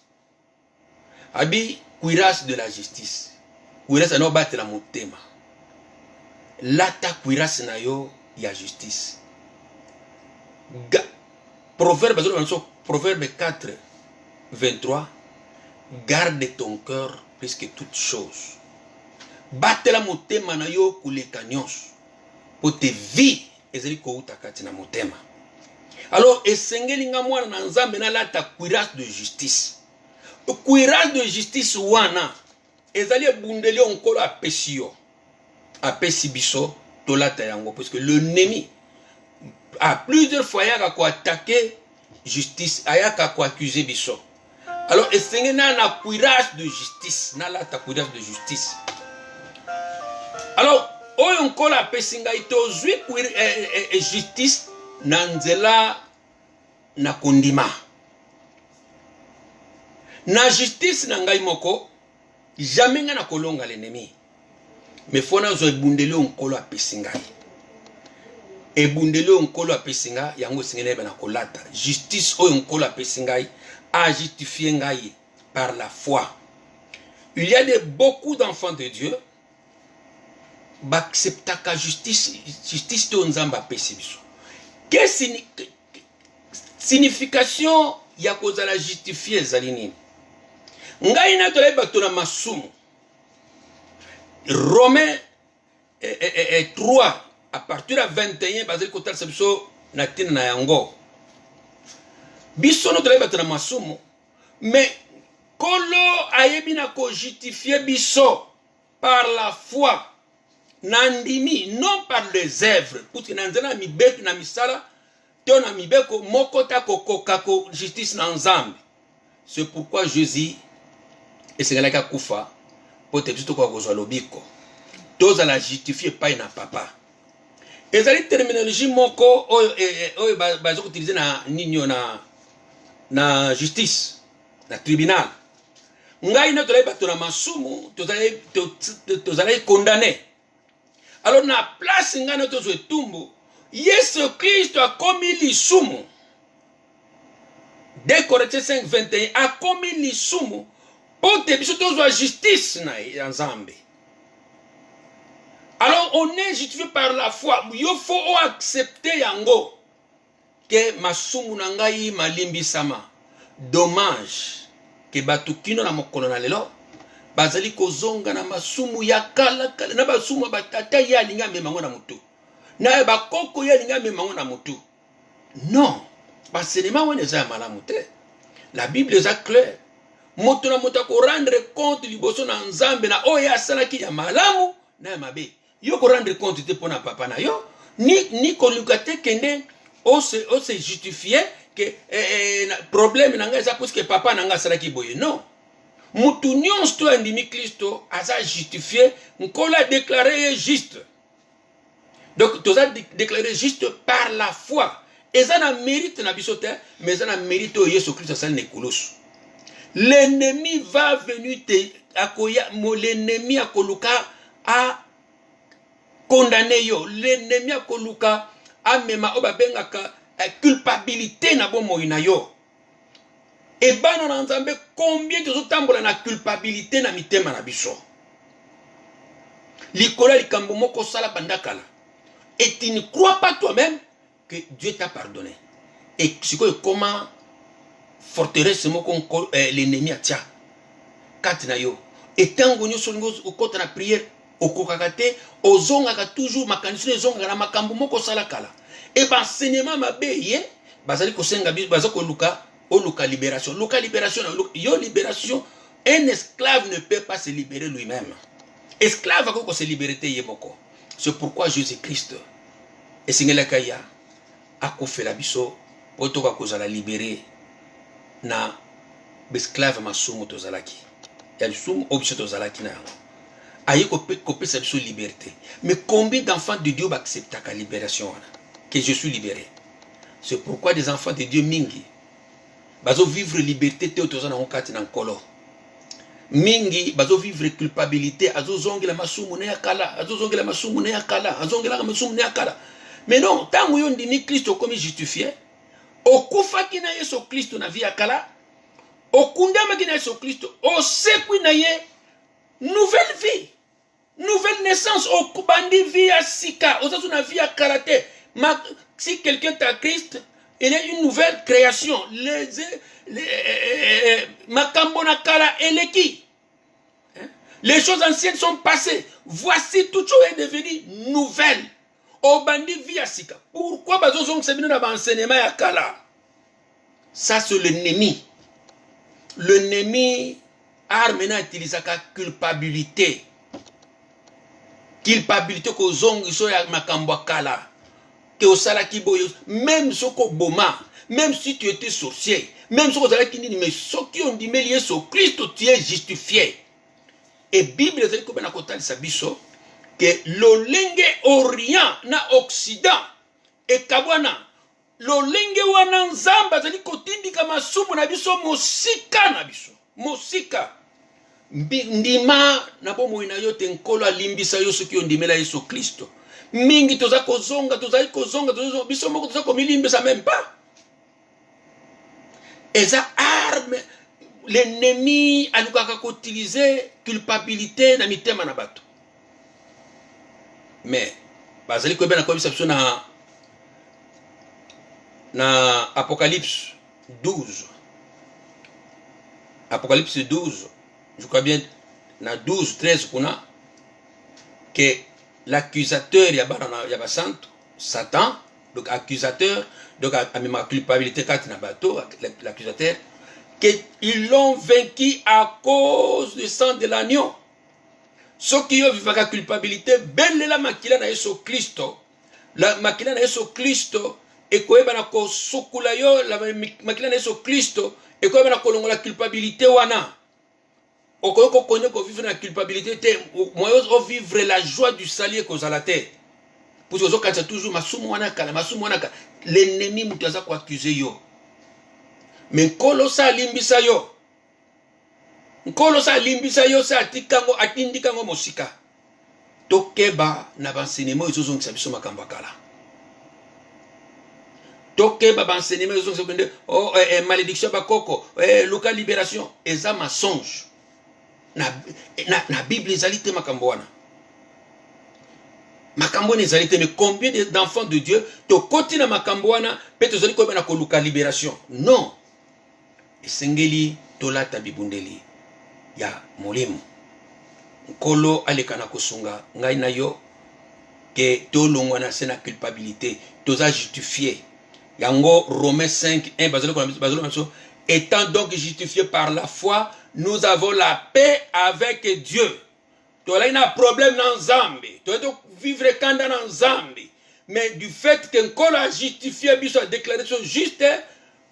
[SPEAKER 1] Abi cuirasse de la justice. Cuirasse no battre la mutema. Lata cuirasse na yo ya justice. Proverbe 4 23. Garde ton cœur plus que toute chose. Batte la motema na yo kuleka nyonso. Po te vie ezeli ko utakati na motema. Alors esengeli nga mwana na nzambe na lata cuirasse de justice. Cuirasse de justice wana ezali ebundeli onkolo apesi yo. Apesi biso to lata yango parce que l'ennemi a plusieurs fois yaka ko attaquer justice, ayaka ko accuser biso. Alors esengeli na cuirasse de justice, na lata cuirasse de justice. Alors, oyo nkola apesi ngai tozwi justice na nzela na kondima. Na justice na ngai moko, jamais nga na kolonga l'ennemi. Mais fona zo ebundeli onkolo apesi ngai. Ebundeli onkolo apesi ngai, yango singene na kolata. Justice oyo onkolo apesi ngai a justifié ngai par la foi. Il y a beaucoup d'enfants de Dieu acceptaka justice to nzamba pesi biso. Quelle signification ya kozala justifié ezali nini? Ngai na tolai bato na masumu. Romains 3 à partir de 21 bazali kotalisa biso na tina na yango. Biso no tolai bato na masumu, mais kolo ayebi na ko justifier biso par la foi. Nandimi, non par les œuvres, parce que nanzana mibek na misala, te na mibeko mokota kako justice na nzambe. C'est pourquoi Jésus et c'est là kufa pour te dire quoi kozwa lobiko. Toza la justifier pas na papa. Ezali terminologie moko oyo bazo utiliser na ninyo na justice, na tribunal. Ngai na tolai bato na masumu, tozali condamné. Alors, na place ngana tozo etumbu, Yesu Christ a commis lisumu. 2 Corinthiens 5, 21 a commis lisumu pour te biso tozo justice na nzambe. Alors, on est justifié par la foi. Il faut accepter yango que masumu na ngai malimbi sama. Dommage que batukino na mokolo na lelo bazali kozonga na masumu ya kala na basumu batata ya linga memango na mutu na bakoko ya linga memango na mutu. Non, basenema wana eza malamu te. La Bible est claire. Moto na moto ko rendre compte liboso na nzambe na oya asalaki ya malamu na ya mabe. Yo ko rendre compte te pona papa na yo ni ko lukate kende o se justifier que problème na nga eza parce que papa na nga asalaki boye. Non. Mutu nyonso to andimi Kristo aza justifié, nkola déclaré juste. Donc toza déclaré juste par la foi. Et ça na mérite na bisote, mais ça na mérite o Yesu Christ asal nekolosu. L'ennemi va venir te akoya, l'ennemi akoluka a condamner yo. L'ennemi akoluka a mema oba bengaka culpabilité na bomo ina yo. Et bana na nzambe combien de tambola na culpabilité na mitema na biso. Likola likambo moko sala bandakala. Et tu ne crois pas toi-même que Dieu t'a pardonné. Et c'est comment forteresse moko l'ennemi a tia. kati na yo etango nyonso lingo okota na prière okokaka te ozongaka toujours makanisi ezongaka na makambo moko osala kala e baenseignement mabe ye bazali kosenga baza koluka oluka libération luka libération yo libération. Un esclave ne peut pas se libérer lui-même. Esclave a ko se libérer te ye moko. C'est pourquoi Jésus-Christ et singela kaya akofela biso poto ka kozala libérer na esclave masumu tozalaki. Ya sumu obiso tozalaki na yango. Ayi ko pesa biso liberté. Mais combien d'enfants de Dieu acceptent la libération que je suis libéré? C'est pourquoi des enfants de Dieu mingi bazo vivre liberté te tozana okati na nkolo. Mingi bazo vivre culpabilité azozongela masumu ne yakala azozongela masumu ne yakala azongela masumu ne yakala. Mais non, tango yo ndimi Kristo comme justifié okufaki na Yesu Kristo na vie yakala okundamaki na Yesu Kristo osekwi na ye nouvelle vie, nouvelle naissance okubandi vie ya sika ozazu na vie yakala te. Si quelqu'un est à Christ, il est une nouvelle création. Les choses anciennes sont passées. Voici tout chose est devenu nouvelle. Obandi via sika. Pourquoi bazozong sebino na enseignement ya kala? Ça c'est l'ennemi. L'ennemi a maintenant utilisé la culpabilité. Culpabilité ko zong iso ya makambo kala. Même si même si tu étais sorcier, même si tu étais mais ce qui ont dit mais sur Christ tu es justifié. Et Bible est comme que l'olenge orient na occident et kabwana l'olenge wana nzamba zali kotindika masumu na biso mosika na biso mosika ndima na bomo ina yote nkolo alimbisa yo soki ondimela Yesu Kristo. Mingi toza kozonga biso moko toza komilimbisa même pas. Eza arme l'ennemi alukaka utiliser culpabilité na mitema na bato. Mais bazali ko bena ko bisa biso na Apocalypse 12. Apocalypse 12, je crois bien na 12 13 kuna que l'accusateur yaba santo Satan, donc accusateur, donc à ma culpabilité quand na bateau l'accusateur qu'ils l'ont vaincu à cause du sang de l'agneau. Ceux qui ont vécu la culpabilité belle la makila na Yesu Kristo, la makila na Yesu Kristo et ko eba na ko sukula yo la makila na Yesu Kristo et ko eba na ko longola culpabilité wana. Okoko connaît qu'on vivre la culpabilité, moi on vivre la joie du salut qu'on a la terre. Pour ce qui est toujours l'ennemi mutaza ko accuser yo. Mais kolosa limbisa yo. Kolosa limbisa yo sa atikango atindikango mosika. Tokeba na bansenemo izozo ngisabiso makamba kala. Tokeba bansenemo izozo ngisabende malédiction bakoko, luka libération, eza mensonge. Na Bible ezalite makambo wana. Makambo ezalite, mais combien d'enfants de Dieu to koti na makambo wana pe tozali ko bena ko luka libération? Non. Esengeli tolata bibundeli ya molimo. Nkolo alekana kosunga ngai na yo ke tolongwa na sena culpabilité, toza justifié. Yango Romains 5 1 bazalo étant donc justifié par la foi, nous avons la paix avec Dieu. Tu as un problème dans Zambie. Tu dois vivre quand dans Zambie. Mais du fait que Nkolo a justifié, il a déclaré juste,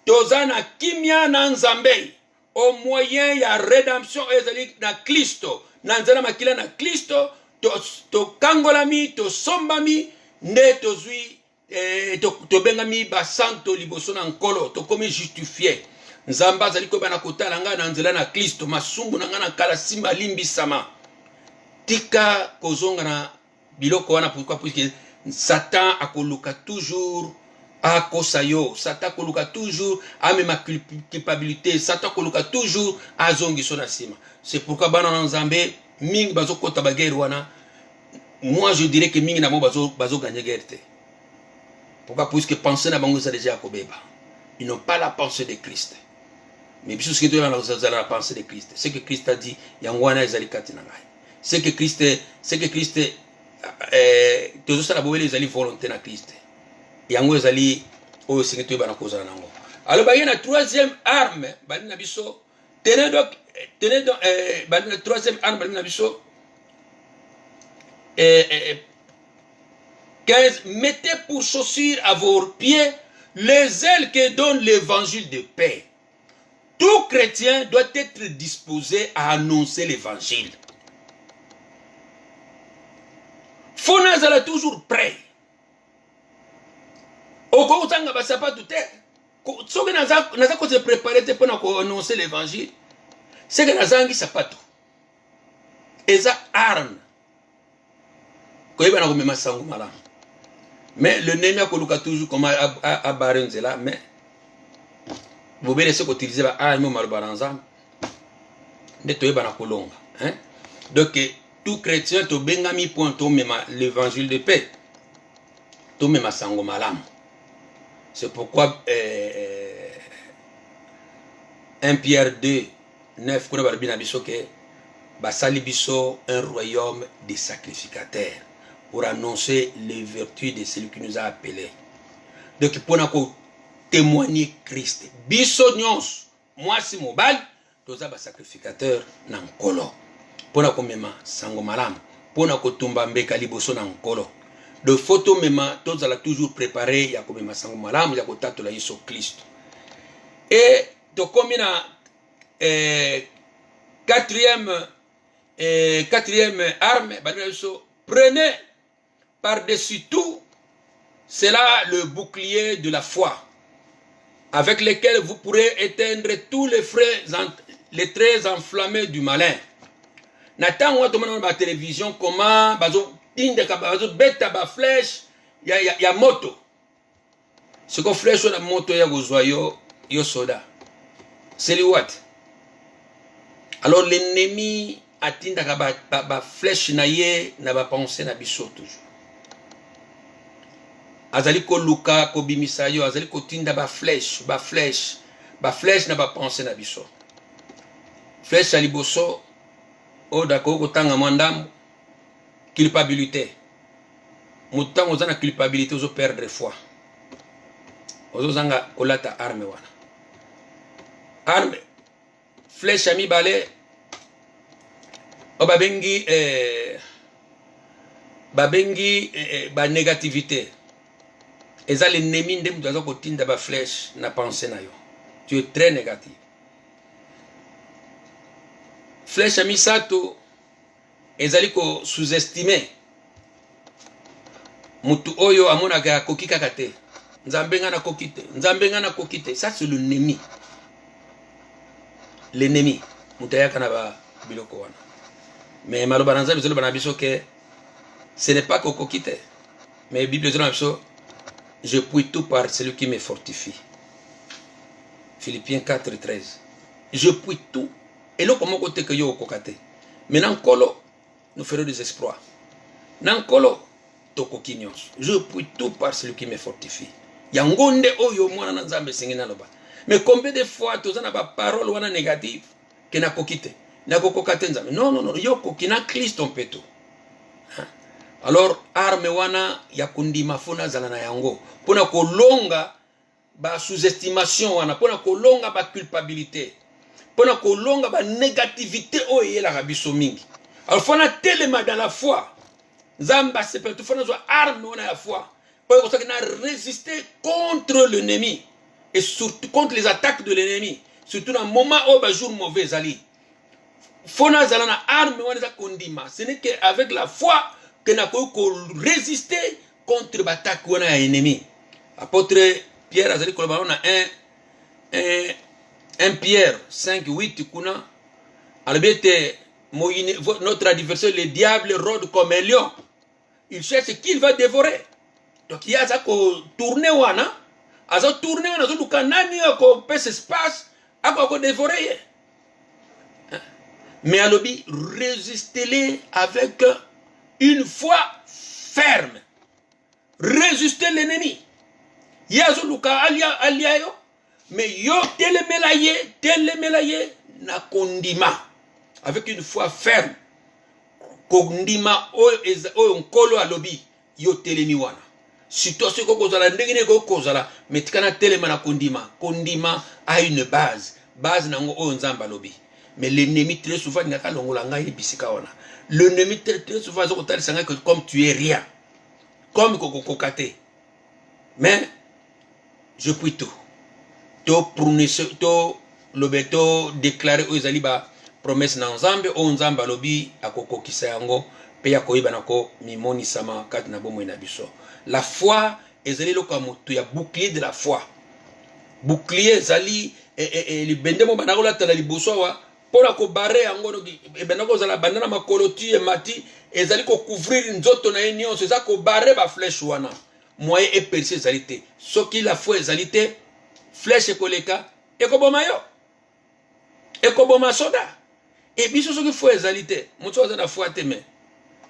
[SPEAKER 1] tu as un kimia dans Zambie. Au moyen, il y a rédemption dans Christo. Dans Zambie, il y a Christo. Tu kangolami, tu sombami, ne tu zui, tu bengami basanto liboso na Nkolo. Tu comme justifié. Nzamba zali ko bana kotala nga na nzela na Kristo masumbu na nga na kala simba limbi sama tika kozonga na biloko wana. Pourquoi? Parce que Satan akoluka toujours akosayo, Satan akoluka toujours amema culpabilité, Satan akoluka toujours azongi sona sima. C'est pourquoi bana na Nzambe mingi bazo kota bagere wana, moi je dirais que mingi na mo bazo gagner guerre te. Pourquoi? Parce que penser na bango ça déjà kobeba. Ils n'ont pas la pensée de Christ. mais biso ce que tu as la pensée de Christ, c'est que Christ a dit yangwana ezali kati na ngai, c'est que Christ tozo sala boyele ezali volonté na Christ yango ezali oyo ce que tu bana kozala nango. Alors ba yena troisième arme bali na biso tenez donc bali na troisième arme bali na biso 15 mettez pour chaussure à vos pieds les ailes que donne l'évangile de paix. Tout chrétien doit être disposé à annoncer l'évangile. Faut nazala toujours prêt. Oko utanga basapa tout est. Soki naza ko se préparer te pona ko annoncer l'évangile. C'est que nazangi sapato. Eza arme. Ko yeba na ko mema sango malamu. Mais le nemi a koluka toujours comme à Barenzela, mais vous verrez ce qu'utiliser à arme malbaranza. De toi bana kolonga, hein. Donc tout chrétien to bengami point to mema l'évangile de paix. To mema sango malam. C'est pourquoi 1 Pierre 2 9 kuna barbina biso ke basali biso un royaume de sacrificateurs pour annoncer les vertus de celui qui nous a appelés. Donc pour nous témoigner Christ. Biso nyons, moi si mobile, tous aba sacrificateur na nkolo. Pour nous mema sango malam, pour nous tumba mbeka liboso na nkolo. De photo mema tous ala toujours préparé ya ko mema sango malam ya ko tatola Yesu Christ. Et de combina quatrième arme, prenez par-dessus tout, c'est là le bouclier de la foi, avec lequel vous pourrez éteindre tous les traits enflammés du malin. Nathan, on va la télévision comment bazo beta ba flèche ya moto. Ce qu'on flèche sur la moto ya gozoyo yo soda. C'est le what? Alors l'ennemi atinda ba flèche na ye na ba pensée na biso toujours. Azali ko luka ko bimisa yo azali ko tinda ba flèche na ba pensée na biso. Flèche ali boso o dako ko tanga mandam culpabilité. Mutan ozana culpabilité ozo perdre foi. Ozo zanga kolata arme wana. Arme flèche ami balé o babengi ba négativité. Eza l'ennemi ndem dozo ko tinda ba flèche na pensée na yo. Tu es très négatif. Flèche ami sato ezali ko sous-estimer. Mutu oyo amona ga kokika kate. Nzambe ngana kokite. Ça c'est l'ennemi. L'ennemi. Mutayaka na ba biloko wana. Mais malobanza bizolo banabiso que ce n'est pas kokite. Mais Bible dit je puis tout par celui qui me fortifie. Philippiens 4:13. Je puis tout. Et là comment côté que yo kokate. Maintenant kolo nous ferons des exploits. Nankolo tokokinyos. Je puis tout par celui qui me fortifie. Yangonde oyo mwana na Nzambe singina loba. Mais combien de fois tozana ba parole wana négative que na kokite. Na kokokate Nzambe. Non, yo kokina Christ on peto. Alors arme wana ya kundima fona zala na yango. Pona kolonga ba sous-estimation wana, pona kolonga ba culpabilité. Pona kolonga ba négativité oyo la rabiso mingi. Alors fona telema dans la foi. Zamba se peut fona zo arme wana ya foi. Pour que na résister contre l'ennemi et surtout contre les attaques de l'ennemi. Surtout dans moment où ba jour mauvais ali. Fona zala na arme wana za kondima. Ce n'est qu'avec la foi que n'a pas résister contre l'attaque de l'ennemi. Apôtre Pierre Azali Kolobaron a 1 Pierre 5:8 kuna albete notre adversaire le diable rôde comme un lion. Il cherche qu'il va dévorer. Donc il y a ça ko tourner wana, azo tourner wana zo dukanani ko pèse espace ako dévorer. Mais alobi résistez-les avec une foi ferme. Résister l'ennemi. Yazo luka aliayo. mais yo telemela ye na kondima avec une foi ferme kondima oyo nkolo alobi yo telemi wana situation ko kozala ndenge ne ko kozala metikana telema na kondima a une base nango oyo nzamba alobi. Mais l'ennemi très souvent n'a pas l'ongolanga et bisika wana. L'ennemi très souvent zo kotali sanga que comme tu es rien. Comme kokokate. Mais je prie tout. To prononcer to lobeto déclarer aux aliba promesse na nzambe o nzamba lobi akokokisa yango pe ya koyiba nako mimoni sama kat na bomo na biso. La foi ezali lokamoto ya bouclier de la foi. Bouclier zali li bendemo banako la tala liboso wa pona ko barre yango benako zala bandana makoloti e mati ezali ko couvrir nzoto na yenyo c'est ça ko barre ba flèche wana moyen et percer zalité soki la foi zalité flèche koleka e ko boma yo e ko boma soda et biso soki foi zalité moto azana foi teme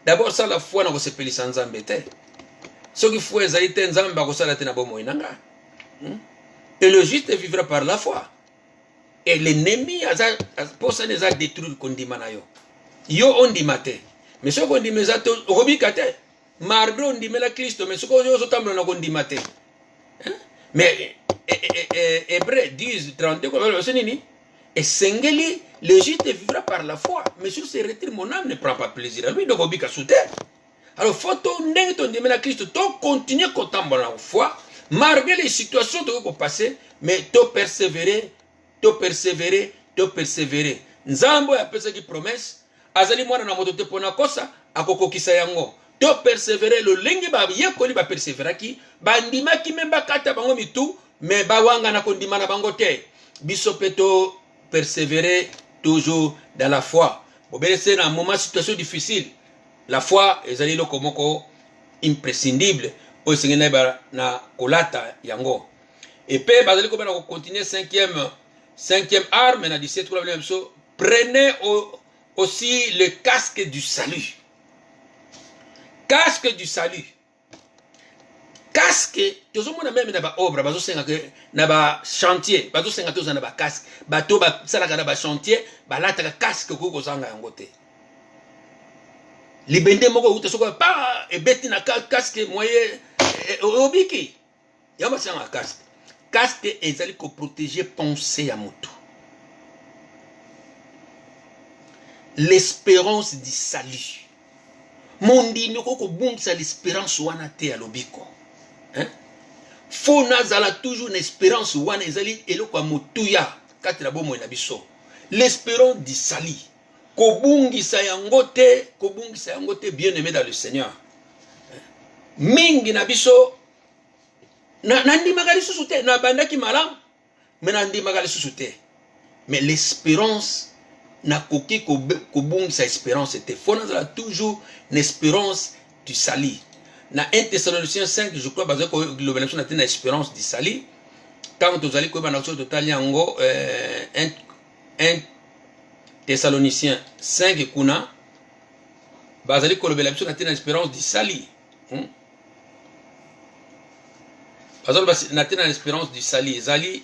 [SPEAKER 1] d'abord ça la foi na ko sepelisa nzambe te soki foi zalité nzambe ba ko sala te na bomo inanga et le juste vivra par la foi. Et l'ennemi a pour ça les a détruit kondima na yo. Yo ondimate. Mais ce kondima za to robikate. Marbre ondimela Christ mais ce ko yo sotamlo na kondimate. Mais Hébreux 10 32 comme le nini et sengeli le juste vivra par la foi. Mais sur ces retraits mon âme ne prend pas plaisir à lui de robika sous terre. Alors faut to ndenge to ondimela Christ to continuer kotambo na foi malgré les situations to ko passer mais to persévérer. Nzambo ya pesa ki promesse azali mwana na moto te pona kosa akokokisa yango to persévérer lo lengi ba yekoli ba persévérer ki bandima ki memba kata bango mitu mais ba wanga na kondima na bango te biso peto persévérer toujours dans la foi obéissez dans un moment situation difficile la foi ezali loko moko imprescindible o sengena ba na kolata yango et pe bazali ko bana ko continuer cinquième arme, on a dit, c'est tout la même chose. Prenez aussi le casque du salut. Casque du salut. Casque, tout le monde même dans l'obra, dans chantier, dans le casque, bateau, dans chantier, là, tu as casque, tu as un casque. Les bendés, tu as un casque, moyen, obiki. Il y a un casque. Casque ezali ko protéger pensée ya moto. L'espérance du salut. Mondi nyoko ko bungisa l'espérance wana te ya lobiko. Hein? Faut nazala toujours une espérance wana ezali eloko ya motuya kati na bomo na biso. L'espérance du salut. Ko bungisa yango te bien-aimé dans le Seigneur. Mingi na biso nandi magali susute na bandaki malam mais nandi magali susute mais l'espérance na koki ko bungisa espérance était fona toujours une espérance du salut na 1 Thessaloniciens 5 je crois parce que l'obéissance na une espérance du salut quand vous allez ko bana so total yango 1 Thessaloniciens 5 kuna bazali ko l'obéissance na une espérance du salut parce que nous avons l'espérance du salut. Zali,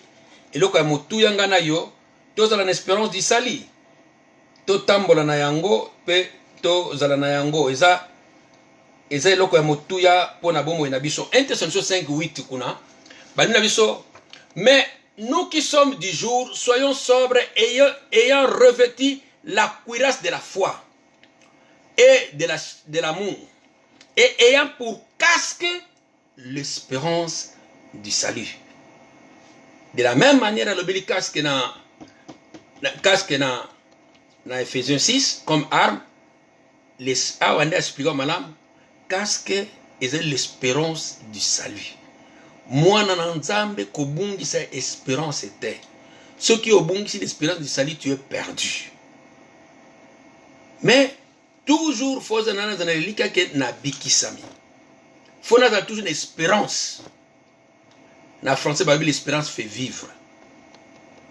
[SPEAKER 1] et là, quand tu as yo, tu as l'espérance du salut. Tu tambola na yango, pe tu as na yango. Eza là quand tu as pour na bomo na biso. 1 Thessaloniciens 5:8 kuna. Bani na biso. Mais nous qui sommes du jour, soyons sobres ayant revêtu la cuirasse de la foi et de l'amour et ayant pour casque l'espérance du salut. De la même manière, le casque na Ephésiens 6 comme arme, les awande expliquons malam, casque est l'espérance du salut. Moi na nzambe ko bungisa espérance était. Ceux qui ont bungisi l'espérance du salut, tu es perdu. Mais toujours faut na lika ke na bikisami. Faut na toujours une espérance. Na français babi l'espérance fait vivre.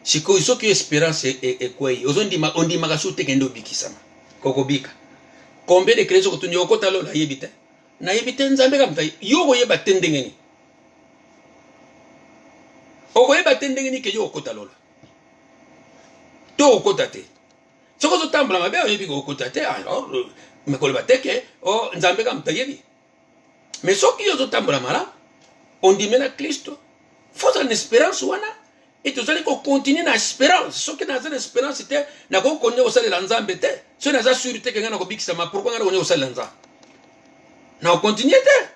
[SPEAKER 1] Si ko iso ki espérance est quoi? On dit magasu te kendo bikisama. Kokobika. Combien de chrétiens ko tunyo ko talo la yebite? Na yebite nzambe kam tay yo ko yeba tendengeni. okoyeba te ndenge nini ke yo okota lolo to okota te soki ozotambola mabe oyebi okota te alors me koloba te ke o nzambe ka moto ayebi mais soki ozotambola malamu ondimela Kristo faut une espérance wana et tozali kocontinue na espérance soki naza na espérance te nakokonya kosalela nzambe te so naza suri te ke nga nakobikisama pourkui nga nakonya kosalela nzambe nakocontinue te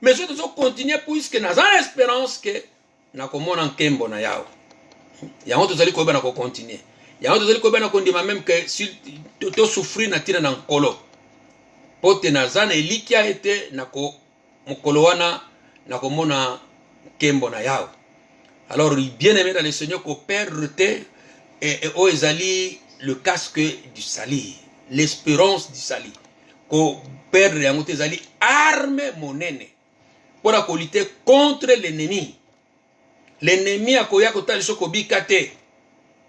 [SPEAKER 1] mais soki tozocontinue puisque naza na espérance ke nakomona nkembo na yawe yango tozali koyeba na kocontinue yango tozali koyeba na kondima même ke tosouffrir na ntina na nkolo po te naza na elikia ete mokolo wana nakomona nkembo na yawe. Alors, bien aimé dans le Seigneur, qu'on perd et ezali le casque du salut, l'espérance du salut. Qu'on perd et ezali arme monene pour lutter contre l'ennemi. L'ennemi a koya kota liso kobikate,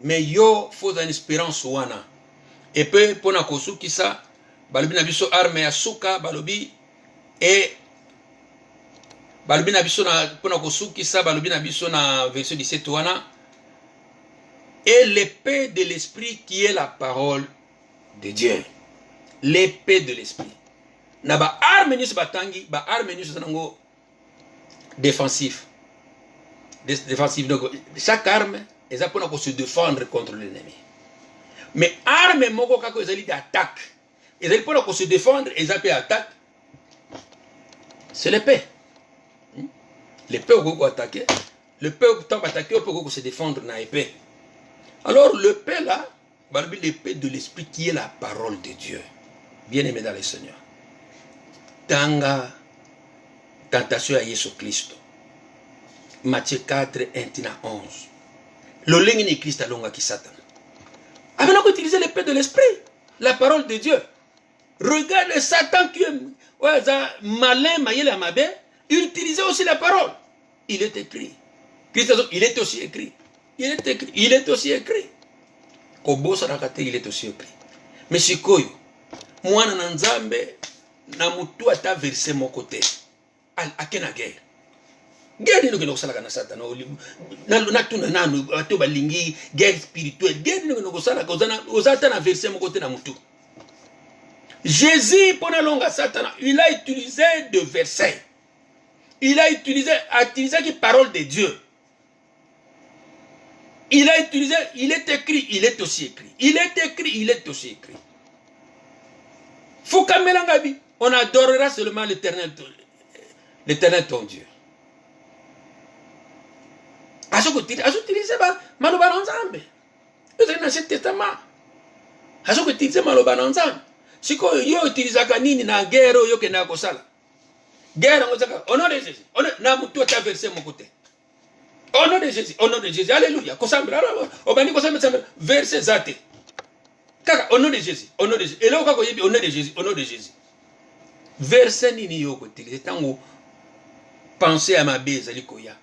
[SPEAKER 1] mais yo faut une espérance wana. Et puis pour na kosuki sa, balobi na biso arme ya suka balobi et balobi na biso na pona kosuki sa balobi na biso na verset 17 wana et l'épée de l'esprit qui est la parole de Dieu. L'épée de l'esprit. Na ba arme ni batangi, ba arme ni sanango défensif. Défensif donc chaque arme est là pour se défendre contre l'ennemi. Mais arme moko kako ezali d'attaque. Ezali pour se défendre, ezali attaque. C'est l'épée. L'épée peut attaquer, l'épée peut attaquer, peut se défendre dans l'épée. Alors l'épée là, l'épée de l'esprit qui est la parole de Dieu. Bien aimé dans le Seigneur. Tanga tentation à Jésus Christ. Matthieu 4, 1 à 11. Le lingni Christ a longa qui Satan. Avant d'utiliser l'épée de l'esprit, la parole de Dieu. Regarde Satan qui est malin, maïel à mabé. Il utilisait aussi la parole. Il est écrit. Christ, il est aussi écrit. Il est écrit. Il est aussi écrit. Kobo sarakate, il est aussi écrit. Mais si koyo, moi na nzambe na mutu ata verset mon côté. Akena guerre. Guerre ni no sala kana Satan. Na tuna nanu ato balingi guerre spirituelle. Guerre ni no sala kozana ozata na verset mon côté na mutu. Jésus pendant longa Satan, il a utilisé deux versets. Il a utilisé qui parole de Dieu. Il a utilisé, il est écrit, il est aussi écrit. Il est écrit, il est aussi écrit. Foukamelangabi, on adorera seulement l'éternel ton Dieu. Azo utilisé maloba nzambe. Dans l'Ancien Testament. Azo utilisé maloba nzambe. Siko yo utilisaka nini na guerre yo kena kosala. Guerre, au nom de Jésus. On a tout à verser mon côté. Au nom de Jésus. Au nom de Jésus. Alléluia. Verset zate. Au nom de Jésus. Au nom de Jésus. Et là, au nom de Jésus. Au nom de Jésus. Verset nini yo côté. C'est tango. Pensez à ma bise alikoya.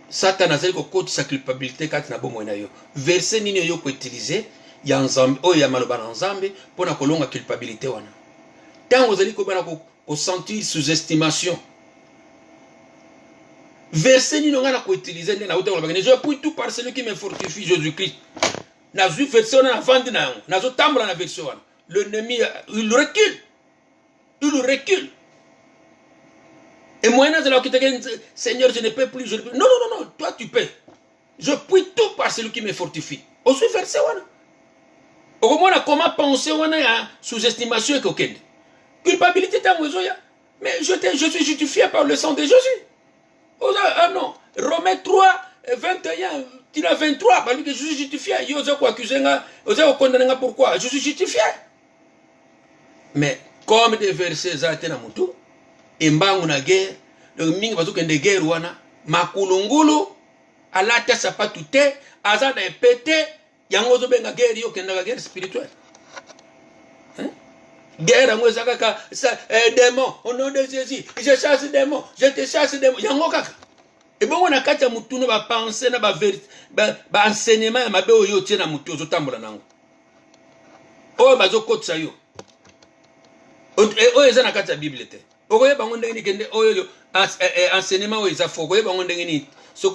[SPEAKER 1] Satan a dit que sa culpabilité quand na bomo na yo. Verset nini yo ko utiliser ya nzambe o ya maloba na nzambe pona kolonga culpabilité wana. Tango zali ko bana ko sentir sous-estimation. Verset ni n'onga na ko utiliser na uta ko bagane je puis tout par celui qui me fortifie Jésus-Christ. Na zu version na vendre na zo tambla na version wana. L'ennemi il recule. Il recule. Et moi na zala kitake Seigneur je ne peux plus non, toi tu peux. Je puis tout par celui qui me fortifie. Au suivre verset wana. Au moins comment penser wana ya sous-estimation et kokende. Culpabilité ya. Mais je suis justifié par le sang de Jésus. Oh, ah non. Romains 3, 21, il a 23. Parce que je suis justifié. Je suis accusé. Je suis condamné. Pourquoi? Je suis justifié. Mais comme des versets zatena mutu, embangu na guerre, donc mingi bazo kende guerre wana, makulungulu, alata sapatu te, azana epete, yango zo benga guerre yo kenda guerre spirituelle. Guerre moi kaka démon au nom de Jésus je chasse démon je te chasse démon yango kaka et bon on a kata mutu no ba penser na ba enseignement ya mabe oyo tie na mutu zo tambola nango o bazo kotsa yo o eza na kata Bible te o koyeba ngo ndenge ni kende oyo enseignement oyo eza foko koyeba ngo ndenge ni Si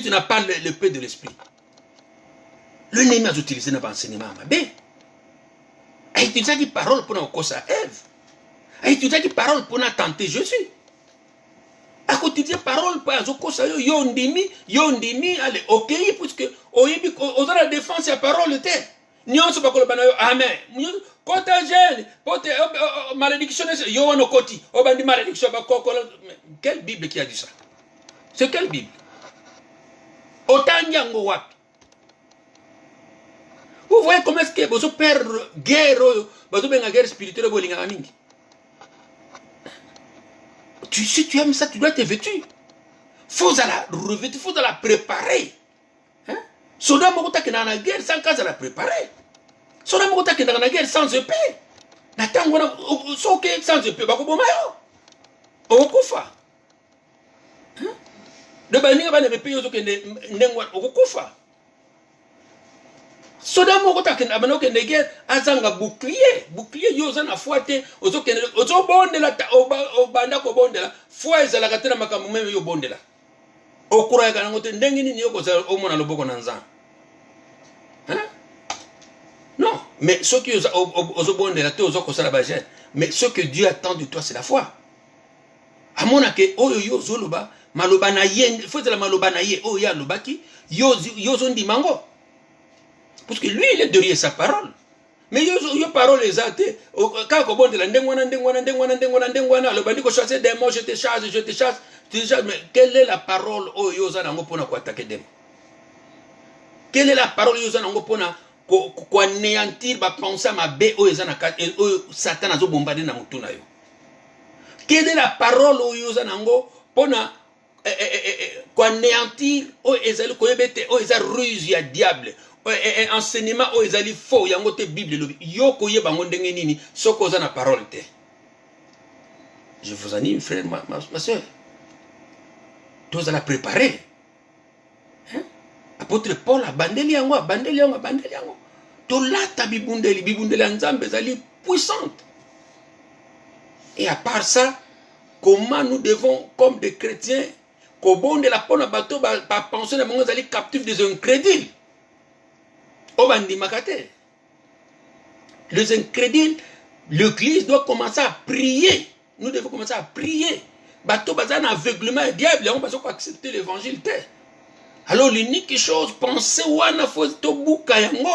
[SPEAKER 1] tu n'as pas le peu de l'esprit, le Némi a utilisé dans l'enseignement. Il a utilisé des paroles pour nous causer Ève. Il a utilisé des paroles pour nous tenter Jésus. À côté de paroles pour nous causer Yondimi, allez, ok, puisque on a la défense de la parole. Nous sommes amen. Quand tu as malédiction, malédiction. Quelle Bible qui a dit ça? C'est quelle Bible? Vous voyez comment est-ce que vous perdez guerre spirituelle? Si tu aimes ça, tu dois te vêtir. Il faut la revêtir, il faut la préparer. Soda Mokota qui est dans la guerre sans cas à la préparer. Soda Mokota qui est dans la guerre sans épée. Sans épée, okufa. De bani ba ne épée yozo ke ndengwa okufa. Soda Mokota qui est dans la guerre azanga bouclier yozo na foite ozo bondela obanda ko bondela foi ezala katena makambo meme yo bondela. Okura kana ngote ndengi nini yoko za omona loboko na nzambe. Non, mais ce qui mais ce que Dieu attend de toi, c'est la foi. Amona ke oyo zoloba maloba na ye, faut la maloba na ye oya lobaki yo zondi mango. Parce que lui il est derrière sa parole. Mais yo parole les athées, quand ko bondela ndengwana lobandi ko chasser des mots, je te chasse. Mais quelle est la parole oyo zanango pona ko attaquer dem? Quelle est la parole oyo zanango pona ko anéantir ba penser ma bé oyo zanaka oyo Satan azo bombarder na mutuna yo? Quelle est la parole oyo zanango pona ko anéantir oyo ezali ko yebete oyo eza ruse ya diable? Enseignement oyo ezali faux yango te Bible lobi yo ko yeba ngo ndenge nini soko za na parole te. Je vous anime frère ma soeur. Tu dois la préparer. Apôtre Paul a bandeli yango. Tolata bibundeli nzambe zali puissante. Et à part ça, comment nous devons, comme des chrétiens, kobonde la pona bateau ba penser na bango zali captifs des incrédules. Obandi makate. Les incrédules, l'église doit commencer à prier. Nous devons commencer à prier. Bateau bazan aveuglement et diable, on va accepter l'évangile. Alors l'unique chose, pensez wana faut to buka yango.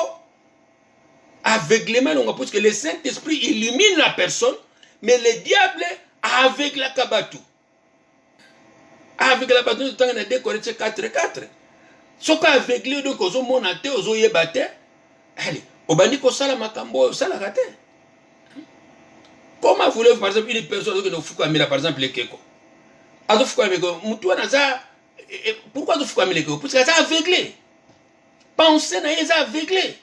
[SPEAKER 1] Aveuglement, parce que le Saint-Esprit illumine la personne, mais le diable avec la kabatou. Avec la bateau, tu as 2 Corinthiens 4:4. Ce qui est aveuglé, donc, aux hommes, aux yébate, allez, au bandi, au salamakambo, au salakate. Comment voulez-vous, par exemple, une personne qui nous fout comme par exemple, les keko? Pourquoi tu fais comme les keko? Parce que c'est aveuglé. Pensez na yé, c'est aveuglé.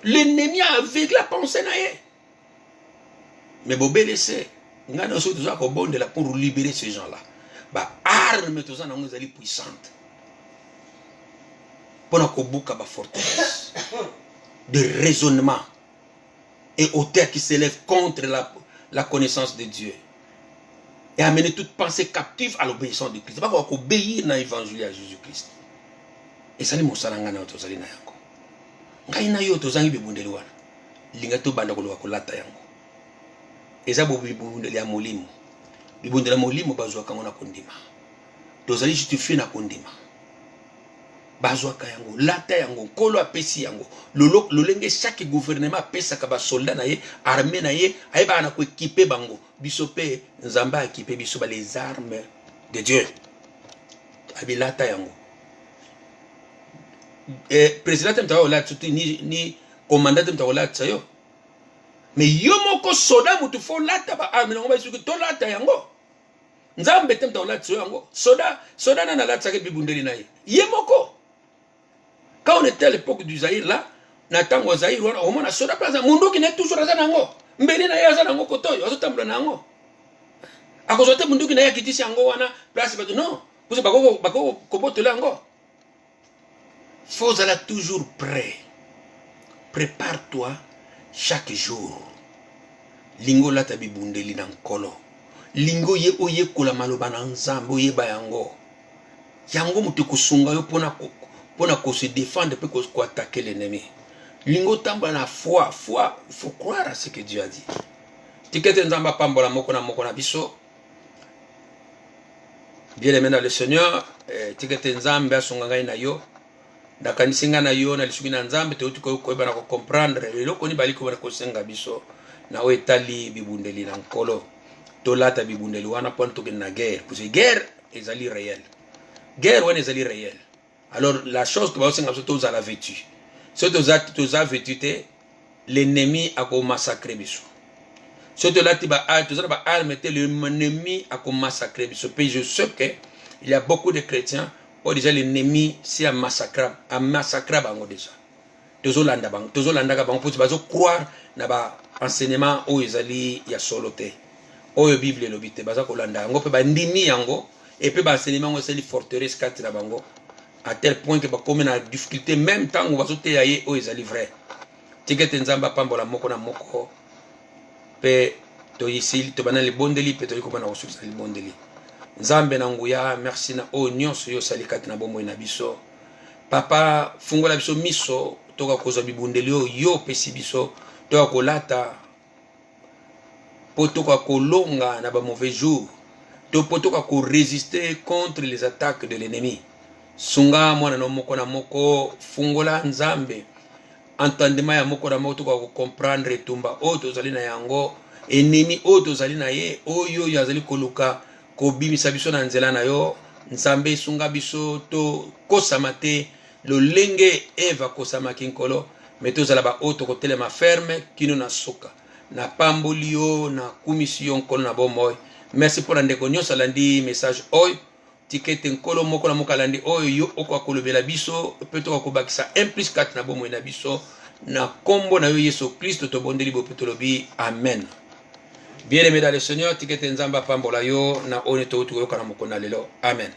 [SPEAKER 1] L'ennemi a aveuglé la pensée na yé. Mais bon, laissez. Nous avons pour libérer ces gens-là. Arme tous en nous allons puissante. Pour nous kobuka ba forteresse de raisonnement et hauteur qui s'élève contre la connaissance de Dieu. Et amener toute pensée captive à l'obéissance de Christ. Pas qu'on obéir dans l'évangile à Jésus-Christ. Et ça, c'est mon salangana autozali na yango. Ngai na yo tozangi bibundeli wana. Linga to banda koloka kolata yango. Eza bo bibundeli ya molimo. Bibundeli ya molimo bazwa kango na kondima. Tozali justifié na kondima. Bazwa ka yango, lata yango, kolo apesi yango. Lolenge chaque gouvernement pesa ka ba soldat na ye, armée na ye, ayeba na ko équiper bango. Bisope nzamba équiper bisoba les armes de Dieu. Abi lata yango. Président mtaola tuti ni commandant mtaola tsayo. Mais yo moko soda mutu fo lata ba arme ngo ba suki to lata yango. Nzambe mtaola tsayo yango. Soda na lata tsake bibundeli na ye. Ye moko. Quand on était à l'époque du Zaïre là, natango Zaïre on mona soda plaza mundo ki ne toujours za nango. Mbeli na ya za nango kotoyo, azotambula nango. Akozote mundo ki na ya kitisi yango wana place bato non. Parce que bako kobotola yango. Faut aller toujours prêt. Prépare-toi chaque jour. Lingo la tabi bundeli na nkolo. lingo ye oye kola maloba na nzambe oye ba yango yango mutu kusunga yo pona ko se défendre pe ko attaquer l'ennemi lingo tamba na foi il faut croire à ce que Dieu a dit tikete nzamba pambola moko na biso bien aimé dans le Seigneur tikete nzambe asunga ngai na yo ndakanisinga na yo na lisuki na nzambe te uti ko ba na ko comprendre eloko ni baliko ba ko senga biso na o etali bibundeli na nkolo tolata bibundeli wana pon to na guerre parce que guerre ezali réel guerre wana ezali réel alors la chose que ba senga biso to za la vêtu ce to za vêtu te l'ennemi a ko massacrer biso ce to lati ba to za ba arme te l'ennemi a ko massacrer biso puis je sais que il y a beaucoup de chrétiens où déjà l'ennemi si a massacré bango déjà tozolanda bango pour bazo croire na ba enseignement o ezali ya solo te oyo bible lobi te baza kolanda yango pe bandimi yango et pe ba enseignement o ezali forteresse 4 na bango à tel point que ba comme na difficulté même temps on bazo te yaye o ezali vrai tikete nzamba pambola moko na moko pe to ici to bana le bondeli pe to ko bana ressources le bondeli nzambe na nguya merci na o nyonso yo salikati na bomoi na biso papa fungola biso miso toka kozwa bibundeli yo pesi biso toka kolata po toka kolonga na ba mauvais jours po toka ko résister contre les attaques de l'ennemi sunga mwana no moko na moko fungola nzambe entendement ya moko na moko toka ko comprendre tumba o tozali na yango ennemi o tozali na ye oyo yazali koluka ko bimisa biso na nzela na yo nzambe sunga biso to kosama te lolenge eva kosama kinkolo mais tozala ba o to kotelema ferme kino na soka na pamboli yo na kumisi yo nkolo na bomoi merci pour ndeko nyonso alandi message oyo tikete nkolo moko na moko alandi oyo yo okwa kolobela biso pe to kokobakisa 1+4 na bomoi na biso na kombo na yo Yesu Kristo to bondeli bo petolobi amen. Bien aimé dans le Seigneur tikete nzamba pambola yo na oneto to yoka na mokona lelo amen.